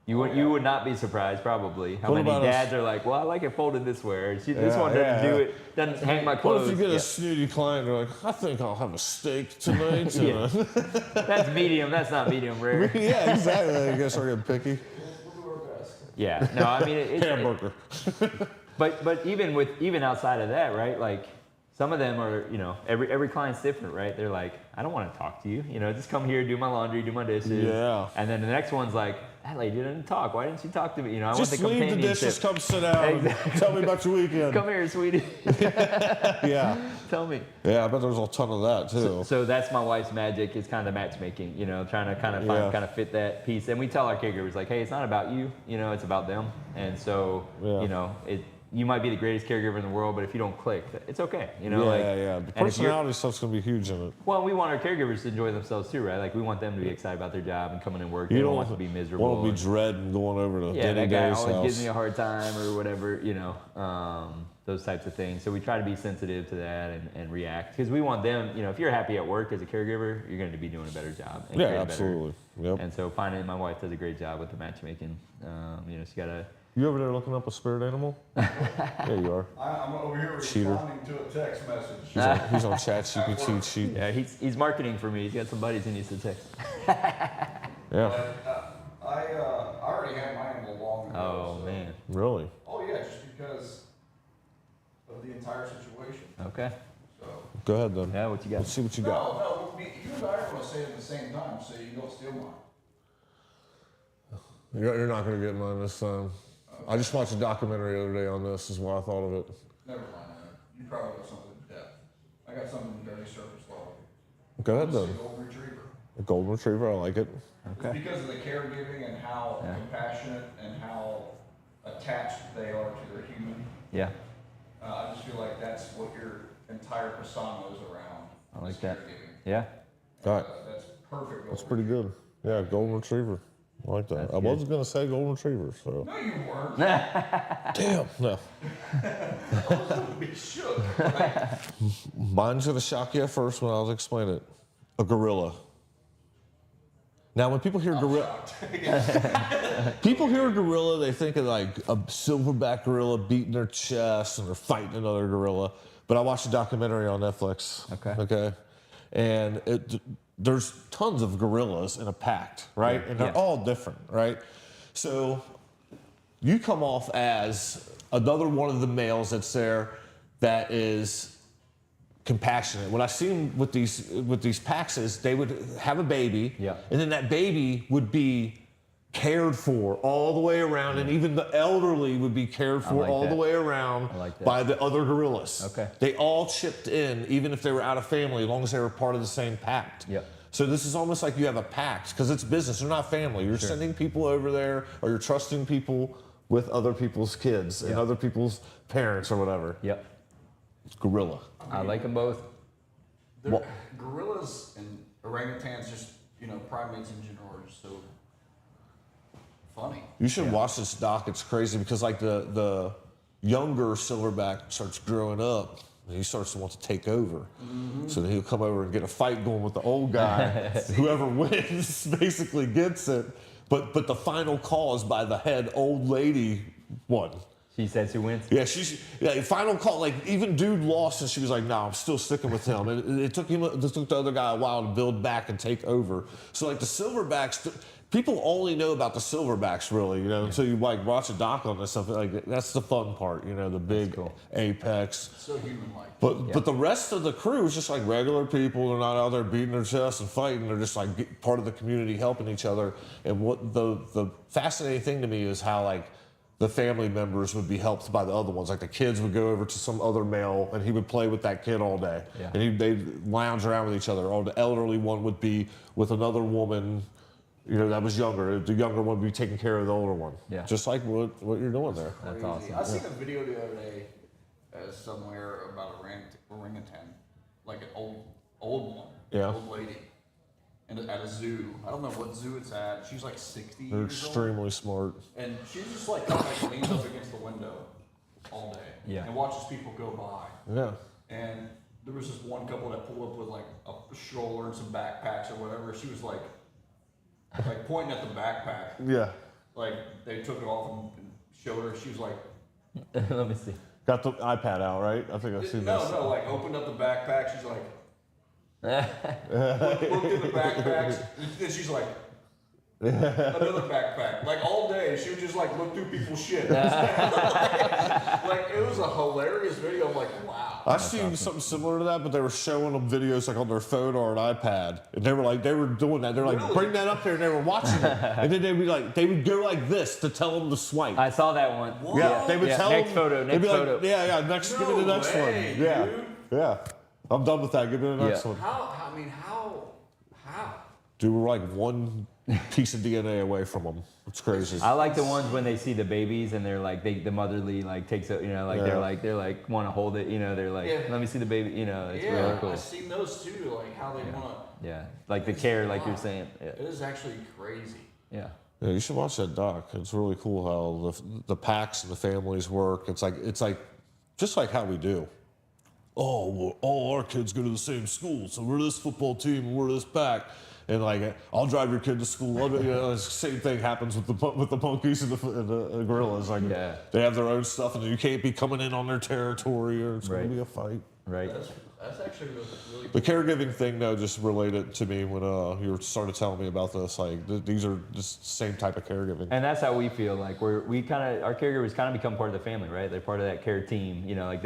you would not be surprised probably how
What
many
about us?
dads are like, well, I like it folded this way. Or, this
Yeah,
one doesn't
yeah.
do it, doesn't hang my
What
clothes.
if you get
Yeah.
a snooty client and they're like, I think I'll have a steak tonight?
Yeah. That's medium. That's not medium rare.
Yeah, exactly. You guys are getting picky.
We'll do our best.
Yeah. No, I mean, it's
Hamburger.
But even outside of that, right? Like some of them are, you know, every client's different, right? They're like, I don't want to talk to you, you know, just come here, do my laundry, do my dishes.
Yeah.
And then the next one's like, that lady didn't talk. Why didn't you talk to me? You know, I want
Just
the
leave the
companionship.
dishes, come sit down,
Exactly.
and tell me about your weekend.
Come here, sweetie.
Yeah.
Tell me.
Yeah, I bet there's a ton of that too.
So that's my wife's magic, is kind of the matchmaking, you know, trying to kind of
Yeah.
kind of fit that piece. And we tell our caregivers, like, hey, it's not about you, you know, it's about them. And so,
Yeah.
you know, you might be the greatest caregiver in the world, but if you don't click, it's okay, you know.
Yeah,
like,
yeah. The
and if you're-
personality stuff's gonna be huge in it.
Well, we want our caregivers to enjoy themselves too, right? Like we want them to be excited about their job and coming in work.
You
They
don't
don't want to be miserable.
Want to be
and-
dreading going over to
yeah,
Danny
that guy
Day's
always
house.
gives me a hard time or whatever, you know, those types of things. So we try to be sensitive to that and react, because we want them, you know, if you're happy at work as a caregiver, you're going to be doing a better job. And
Yeah,
create a better-
absolutely. Yep.
And so finding, my wife does a great job with the matchmaking. You know, she got a,
You over there looking up a spirit animal? Yeah, you are.
I'm over here
Cheater.
responding to a text message.
He's on ChatGPT cheat.
yeah, he's marketing for me. He's got some buddies he needs to text.
Yeah,
But, I already had my animal long ago.
Oh,
so-
man.
really.
Oh yeah, just because of the entire situation.
Okay.
So.
Go ahead then.
Yeah, what you got?
Let's see what you got.
No, you and I are going to say it at the same time, so you don't steal mine.
You're not gonna get mine this time. I just watched a documentary the other day on this. Is what I thought of it.
Never mind. You probably got something in depth. I got something in dirty surface law.
Go ahead
It's a
then.
golden retriever.
A golden retriever. I like it.
Okay.
It's because of the caregiving and how
Yeah.
compassionate and how attached they are to their human.
Yeah.
I just feel like that's what your entire persona is around.
I like
is
that.
caregiving.
Yeah.
All right.
That's perfect.
That's pretty good. Yeah, golden retriever. I like that.
That's
I
good.
wasn't gonna say golden retriever, so.
No, you weren't.
Damn. No.
I was going to be shook. Right?
Mine's gonna shock you at first when I was explaining it. A gorilla. Now, when people hear gorilla, people hear a gorilla, they think of like a silverback gorilla beating their chest and they're fighting another gorilla. But I watched a documentary on Netflix.
Okay.
Okay. And there's tons of gorillas in a pack, right?
Yeah.
And they're
Yeah.
all different, right? So you come off as another one of the males that's there that is compassionate. What I've seen with these packs is they would have a baby,
Yeah.
and then that baby would be cared for all the way around, and even the elderly would be cared for
like
all the
that.
way around
I like that.
by the other gorillas.
Okay.
They all chipped in, even if they were out of family, as long as they were part of the same pact.
Yep.
So this is almost like you have a pact, because it's business. They're not family. You're sending people over there, or you're trusting people with other people's kids and
Yeah.
other people's parents or whatever.
Yep.
It's gorilla.
I like them both.
What-
Gorillas and orangutans, just primates in general, are just so funny.
You should watch this doc. It's crazy because like the younger silverback starts growing up and he starts to want to take over. So then he'll come over and get a fight going with the old guy. Whoever wins basically gets it. But the final call is by the head old lady one.
She says who wins.
Yeah, final call. Like even dude lost, and she was like, "No, I'm still sticking with him." And it took the other guy a while to build back and take over. So like the silverbacks, people only know about the silverbacks really, until you like watch a doc on this stuff. Like that's the fun part, the big
cool.
apex.
So human-like.
But the rest of the crew is just like regular people. They're not out there beating their chests and fighting. They're just like part of the community, helping each other. And what the fascinating thing to me is how like the family members would be helped by the other ones. Like the kids would go over to some other male and he would play with that kid all day.
Yeah.
And they'd lounge around with each other. Or the elderly one would be with another woman, that was younger. The younger one would be taking care of the older one.
Yeah.
Just like what you're doing there.
That's
Crazy.
awesome.
I seen a video the other day somewhere about orangutan, like an old one,
Yeah.
old lady, and at a zoo. I don't know what zoo it's at. She's like 60
They're
years old,
extremely smart.
and she's just like kind of like leans up against the window all day,
Yeah.
and watches people go by.
Yeah.
And there was this one couple that pulled up with like a stroller and some backpacks or whatever. She was like pointing at the backpack,
Yeah.
like they took it off and showed her. She was like,
Let me see.
Got the iPad out, right? I think I've seen this.
no, like opened up the backpack. She's like, looked in the backpacks, and then she's like,
another backpack. Like all day, she would just like look through people's shit. Like it was a hilarious video. I'm like, wow.
I've seen something similar to that, but they were showing them videos like on their phone or an iPad, and they were doing that. They're like,
Really?
bring that up there, and they were watching it, and then they would go like this to tell them to swipe.
I saw that one.
Yeah, they would tell
Next
them.
photo.
they'd
Next
be like,
photo.
Yeah, next. Give me the
No
next
way,
one. Yeah,
dude.
yeah. I'm done with that. Give me the next
Yeah.
one.
How? I mean, how?
Dude, we're like one piece of DNA away from them. It's crazy.
I like the ones when they see the babies and they're like, the motherly like takes it,
Yeah.
they're like want to hold it, they're like,
Yeah.
let me see the baby, it's
Yeah,
really cool.
I've seen those too, like how they want
Yeah, like the care, like you're saying.
to. It is actually crazy.
Yeah.
Yeah, you should watch that doc. It's really cool how the packs and the families work. It's like just like how we do. Oh, well, all our kids go to the same school, so we're this football team and we're this pack. And like, I'll drive your kid to school. The same thing happens with the monkeys and the gorillas. Like,
Yeah.
they have their own stuff, and you can't be coming in on their territory, or it's going
Right.
to be a fight.
Right.
That's actually really
The caregiving thing, though, just related to me when you started telling me about this. Like, these are just the same type of caregiving.
And that's how we feel. Like our caregivers kind of become part of the family, right? They're part of that care team. Like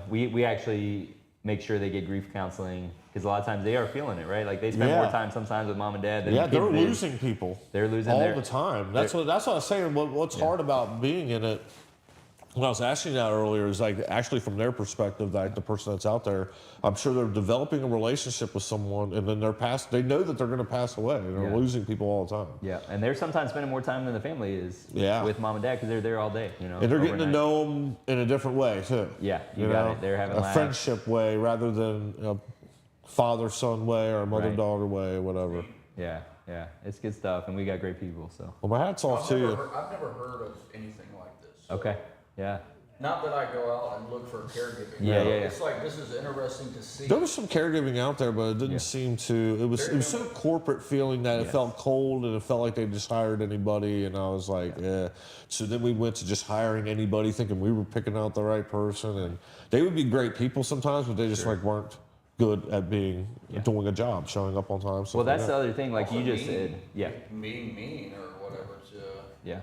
we actually make sure they get grief counseling because a lot of times they are feeling it, right? Like they spend
Yeah.
more time sometimes with mom and dad than
Yeah,
the kids
they're
did.
losing people.
They're losing
all
their-
the time. That's what I was saying. What's hard about being in it? When I was asking that earlier, is like actually from their perspective, like the person that's out there, I'm sure they're developing a relationship with someone, and then they know that they're going to pass away, and they're
Yeah.
losing people all the time.
Yeah, and they're sometimes spending more time than the family is
Yeah.
with mom and dad because they're there all day.
And they're getting to
overnight.
know them in a different way too.
Yeah, you got it. They're having
a
laughs.
friendship way rather than a father-son way or mother-daughter way or whatever.
Yeah, it's good stuff, and we got great people. So
Well, my hat's off to you.
I've never heard of anything like this.
okay, yeah.
Not that I go out and look for caregiving.
Yeah.
It's like this is interesting to see.
There was some caregiving out there, but it didn't seem to. It was so corporate feeling that it felt cold, and it felt like they just hired anybody. And I was like, yeah. So then we went to just hiring anybody, thinking we were picking out the right person. And they would be great people sometimes, but they just like weren't good at doing a job, showing up on time. stuff
Well,
like
that's the
that.
other thing, like
Also
you just
mean.
said. Yeah,
Being mean or whatever to
yeah.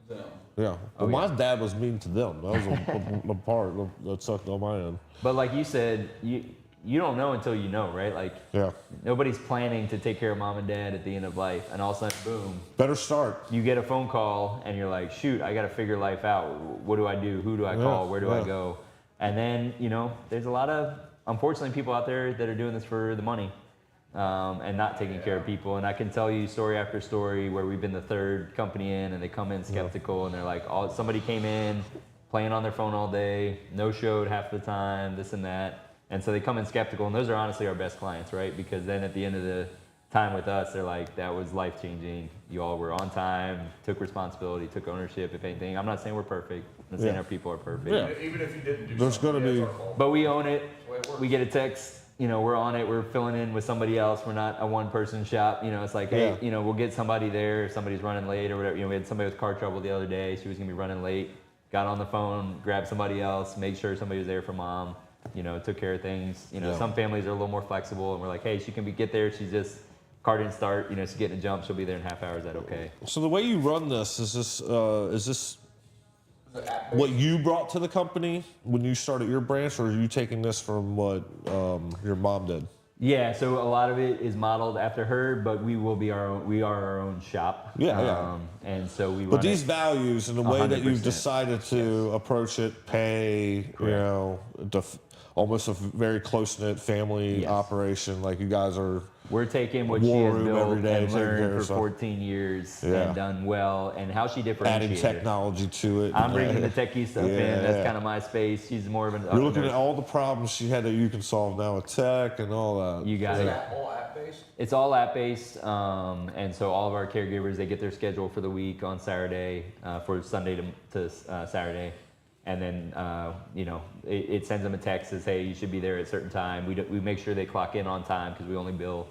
them.
Yeah. Well, my dad was mean to them. That was the part that sucked on my end.
But like you said, you don't know until you know, right? Like
Yeah.
nobody's planning to take care of mom and dad at the end of life, and all of a sudden, boom,
Better start.
you get a phone call, and you're like, shoot, I got to figure life out. What do I do? Who do I call? Where do I go? And then there's a lot of unfortunately people out there that are doing this for the money. And not taking care of people. And I can tell you story after story where we've been the third company in, and they come in skeptical, and they're like, somebody came in playing on their phone all day, no showed half the time, this and that. And so they come in skeptical, and those are honestly our best clients, right? Because then at the end of the time with us, they're like, that was life-changing. You all were on time, took responsibility, took ownership, if anything. I'm not saying we're perfect. I'm not saying our people are perfect.
Yeah.
Even if you didn't do
There's
something,
gonna
yeah,
be-
it's our fault.
But we own it.
way it works.
We get a text, we're on it. We're filling in with somebody else. We're not a one-person shop. It's like, hey, we'll get somebody there if somebody's running late or whatever. We had somebody with car trouble the other day. She was gonna be running late. Got on the phone, grabbed somebody else, made sure somebody was there for mom. Took care of things. Some families are a little more flexible, and we're like, hey, she can get there. She's just car didn't start. She's getting a jump. She'll be there in half hour. Is that okay?
So the way you run this is this what you brought to the company when you started your branch, or are you taking this from what your mom did?
Yeah, so a lot of it is modeled after her, but we will be we are our own shop.
Yeah.
And so we
But
run
these
it.
values and the way that you've
100%.
decided to approach it, pay, almost a very close-knit family
Yes.
operation, like you guys are.
We're taking what she
War
has
room
built
every day,
and
taking care
learned
of
for
stuff.
14 years
Yeah.
and done well, and how she
Adding
differentiates.
technology to it.
I'm bringing the techie stuff in. That's
Yeah.
kind of my space. She's more of an.
You're looking at all the problems she had that you can solve now with tech and all that.
You got
Is
it.
that all app based?
It's all app based, and so all of our caregivers, they get their schedule for the week on Saturday, for Sunday to Saturday, and then it sends them a text that says, hey, you should be there at a certain time. We make sure they clock in on time because we only bill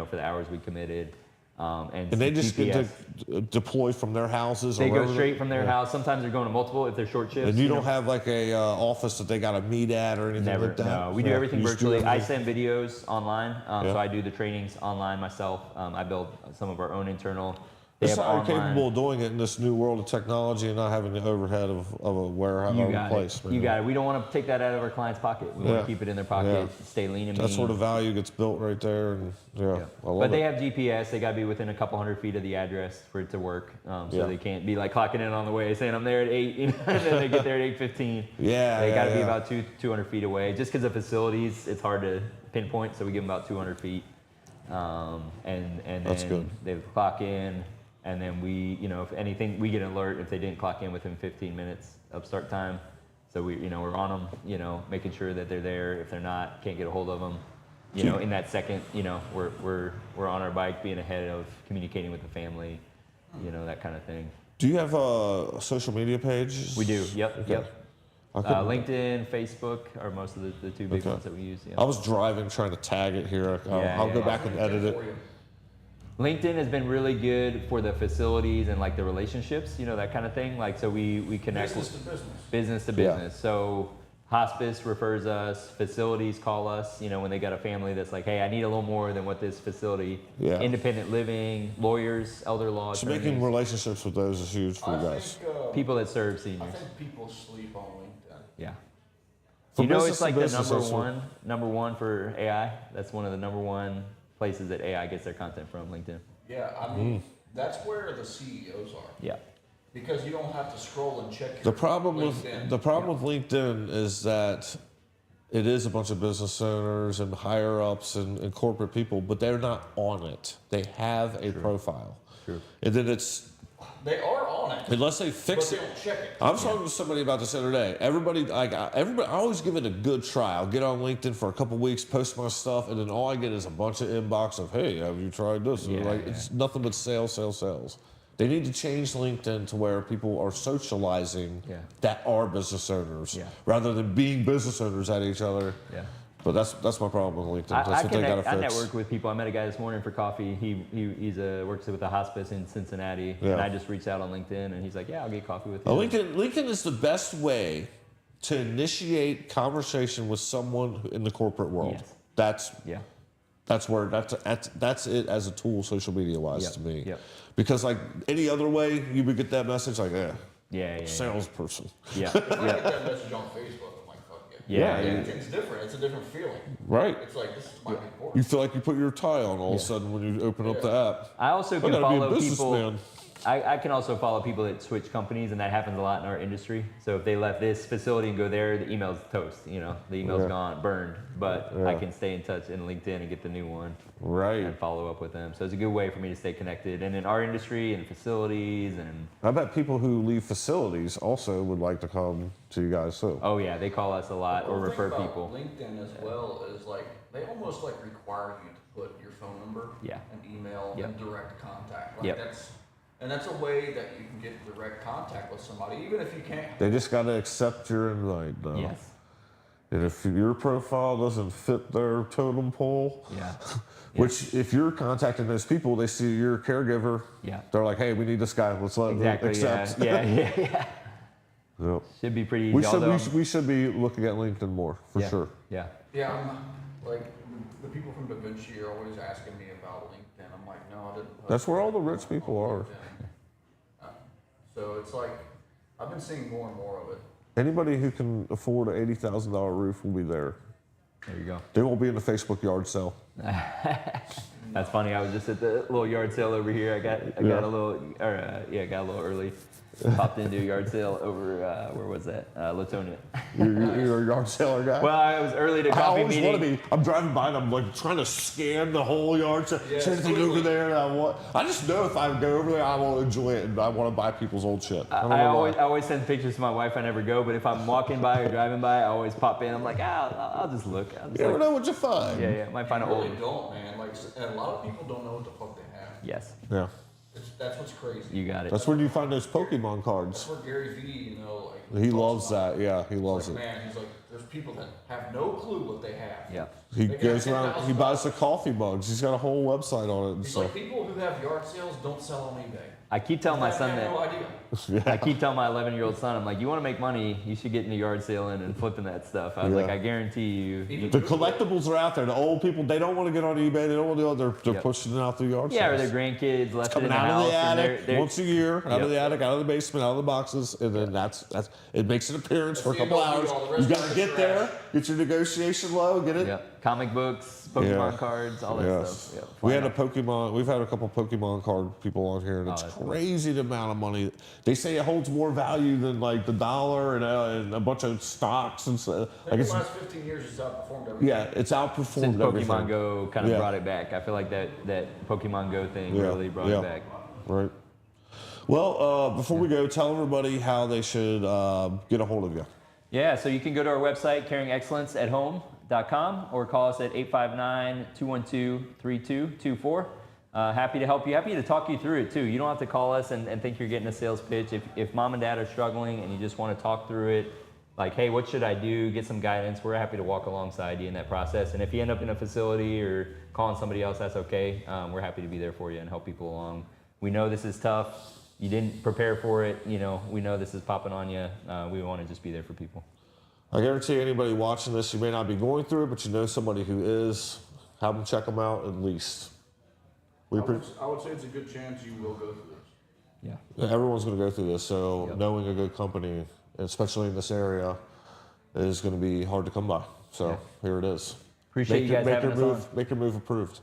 for the hours we committed. And
And they just get
GPS.
to deploy from their houses.
They
or
go
wherever
straight from their house. Sometimes they're going to multiple if they're short shifts.
And you
know.
don't have like a office that they got to meet at or anything
Never,
like that?
no. We do
Yeah,
everything
you just do
virtually. I
everything.
send videos online,
Yeah.
so I do the trainings online myself. I build some of our own internal. They
That's
have
how you're
online.
capable of doing it in this new world of technology and not having the overhead of a warehouse
You
or a
got
place.
it.
man.
You got it. We don't want to take that out of our client's pocket. We want
Yeah.
to keep it in their pocket,
Yeah.
stay lean and
That's
mean.
where the value gets built right there. And I love
But they
it.
have GPS. They got to be within a couple hundred feet of the address for it to work. So
Yeah.
they can't be like clocking in on the way, saying I'm there at 8, you know, and then they get there at 8:15.
Yeah,
They
yeah,
got to be
yeah.
about 200 feet away. Just because of facilities, it's hard to pinpoint. So we give them about 200 feet, and
That's
then
good.
they clock in, and then we, if anything, we get an alert if they didn't clock in within 15 minutes of start time. So we're on them, making sure that they're there. If they're not, can't get a hold of them. In that second, we're on our bike, being ahead of communicating with the family, that kind of thing.
Do you have a social media page?
We do. Yep.
Okay.
Yep.
I couldn't-
LinkedIn, Facebook are most of the two big
Okay.
ones that we use.
I
Yeah.
was driving trying to tag it here.
Yeah,
I'll
yeah,
go
yeah.
back and edit it.
For you.
LinkedIn has been really good for the facilities and like the relationships, that kind of thing. Like, so we connect
Business to business.
business to
Yeah.
business. So hospice refers us, facilities call us, when they got a family that's like, hey, I need a little more than what this facility,
Yeah.
independent living, lawyers, elder law
So
attorneys,
making relationships with those is huge for
I
you guys.
think,
people that serve
I
seniors.
think people sleep on LinkedIn.
Yeah.
For
You know,
business
it's
to
like
business,
the
that's what-
number one for AI. That's one of the number one places that AI gets their content from, LinkedIn.
Yeah, I mean, that's where the CEOs are.
Yeah.
Because you don't have to scroll and check your
The problem with
LinkedIn.
LinkedIn is that it is a bunch of business owners and higher ups and corporate people, but they're not on it. They have a profile,
True.
and then it's
They are on it,
unless they
but
fix
they
it.
don't check it.
I was talking to somebody about this the other day. Everybody, I always give it a good try. I'll get on LinkedIn for a couple weeks, post my stuff, and then all I get is a bunch of inbox of, "Hey, have you tried this?" And
Yeah,
it's nothing but sales, sales, sales. They need to change LinkedIn to where people are socializing
Yeah.
that are business owners,
Yeah.
rather than being business owners at each other.
Yeah.
But that's my problem with LinkedIn. That's
I
what they got to
I
fix.
network with people. I met a guy this morning for coffee. He's works with a hospice in Cincinnati,
Yeah.
and I just reached out on LinkedIn, and he's like, "Yeah, I'll get coffee with you."
LinkedIn is the best way to initiate conversation with someone in the corporate world.
Yes.
That's
Yeah.
that's it as a tool, social media wise,
Yep,
to me.
yep.
Because like any other way, you would get that message like,
Yeah.
salesperson.
Yeah.
If I
Yeah.
get that message on Facebook, I'm like, fuck it.
Yeah.
Yeah.
LinkedIn's different. It's a different feeling.
Right.
It's like, this might be
You
important.
feel like you put your tie on all of a sudden when you open up the app.
I also
I
can
gotta be a
follow people.
businessman.
I can also follow people that switch companies, and that happens a lot in our industry. So if they left this facility and go there, the email's toast. The email's
Yeah.
gone, burned. But I
Yeah.
can stay in touch in LinkedIn and get the new one
Right.
and follow up with them. So it's a good way for me to stay connected. And in our industry and facilities, and
I bet people who leave facilities also would like to come to you guys too.
oh yeah, they call us a lot or
The thing
refer
about
people.
LinkedIn as well is like, they almost like require you to put your phone number
Yeah.
and email
Yep.
and direct contact. Like
Yep.
that's a way that you can get direct contact with somebody, even if you can't.
They just got to accept your invite now.
Yes.
And if your profile doesn't fit their totem pole,
Yeah.
which if you're contacting those people, they see you're a caregiver.
Yeah.
They're like, hey, we need this guy. Let's let him
Exactly.
accept.
Yeah.
Yep.
Should be pretty easy.
We should,
although
we should be looking at LinkedIn more, for
yeah.
sure.
Yeah.
Yeah, I'm like, the people from Da Vinci are always asking me about LinkedIn. I'm like, no, I didn't. post
That's where all the
anything
rich
on
people are.
LinkedIn. So it's like, I've been seeing more and more of it.
Anybody who can afford an $80,000 roof will be there.
There you go.
They won't be in the Facebook yard sale.
That's funny. I was just at the little yard sale over here. I got
Yeah.
a little, got a little early. Popped into a yard sale over where was that? Latonia.
You're a yard seller guy?
Well, I was early to
I
coffee
always
meeting.
want to be. I'm driving by and I'm like trying to scan the whole yard. So,
Yeah,
is there anything
quickly.
over there that I want? I just know if I go over there, I will enjoy it and I want to buy people's old shit. I don't
I
know
always,
why.
I always send pictures to my wife. I never go, but if I'm walking by or driving by, I always pop in. I'm like, I'll just look. I'll just
You never
look.
know what you find.
Yeah, might find
You
an old.
really don't, man. Like, and a lot of people don't know what the fuck they have.
Yes,
Yeah.
That's what's crazy.
you got it.
That's where you find those Pokemon
That's
cards.
where Gary Vee, like.
He
talks
loves
about
that. Yeah, he
it.
loves
Like,
it.
man, he's like, there's people that have no clue what they have.
Yeah.
He
They got
goes around. He buys the
$10,000.
coffee mugs. He's got a whole website on it and
He's
stuff.
like, people who have yard sales don't sell on eBay.
I keep telling my
I
son
have
that.
no idea.
Yeah.
I keep telling my 11-year-old son, I'm like, you want to make money, you should get into yard selling and flipping that stuff. I was
Yeah.
like, I guarantee you.
Even
The collectibles are out there. The old people, they don't want to get on eBay. They don't want to do it. They're
Yep.
pushing it out through yard
Yeah, or
sales.
their grandkids left it in
Coming
the
out
house.
of the
and
attic
they're-
once a year, out
Yep.
of the attic, out of the basement, out of the boxes, and then that's it makes an appearance for a
That's
couple
the
hours.
MLB, all the
You
rest
got
of
to
it's
get there,
trash.
get your negotiation low, get it.
Yep. Comic books, Pokemon
Yeah.
cards, all that
Yes.
stuff. Yep.
We
Why
had a
not?
Pokemon. We've had a couple Pokemon card people on here, and it's
that's cool.
crazy the amount of money. They say it holds more value than like the dollar and a bunch of stocks and stuff.
I
Like
think
it's
the last 15 years it's outperformed everything.
yeah, it's outperformed
Since
everything.
Pokemon Go kind of
Yeah.
brought it back. I feel like that Pokemon Go thing
Yeah,
really brought
yeah.
it back.
Right. Well, before we go, tell everybody how they should get a hold of you.
Yeah, so you can go to our website, caringexcellenceathome.com, or call us at 859-212-3224. Happy to help you. Happy to talk you through it, too. You don't have to call us and think you're getting a sales pitch. If mom and dad are struggling and you just want to talk through it, like, hey, what should I do? Get some guidance. We're happy to walk alongside you in that process. And if you end up in a facility or calling somebody else, that's okay. We're happy to be there for you and help people along. We know this is tough. You didn't prepare for it. You know, we know this is popping on you. We want to just be there for people.
I guarantee anybody watching this, you may not be going through it, but you know somebody who is. Have them check them out at least. We
I would say it's a good chance you will go through this.
Yeah.
Everyone's going to go through this, so
Yep.
knowing a good company, especially in this area, is going to be hard to come by. So
Yeah.
here it is.
Appreciate you guys having us on.
Make your move approved.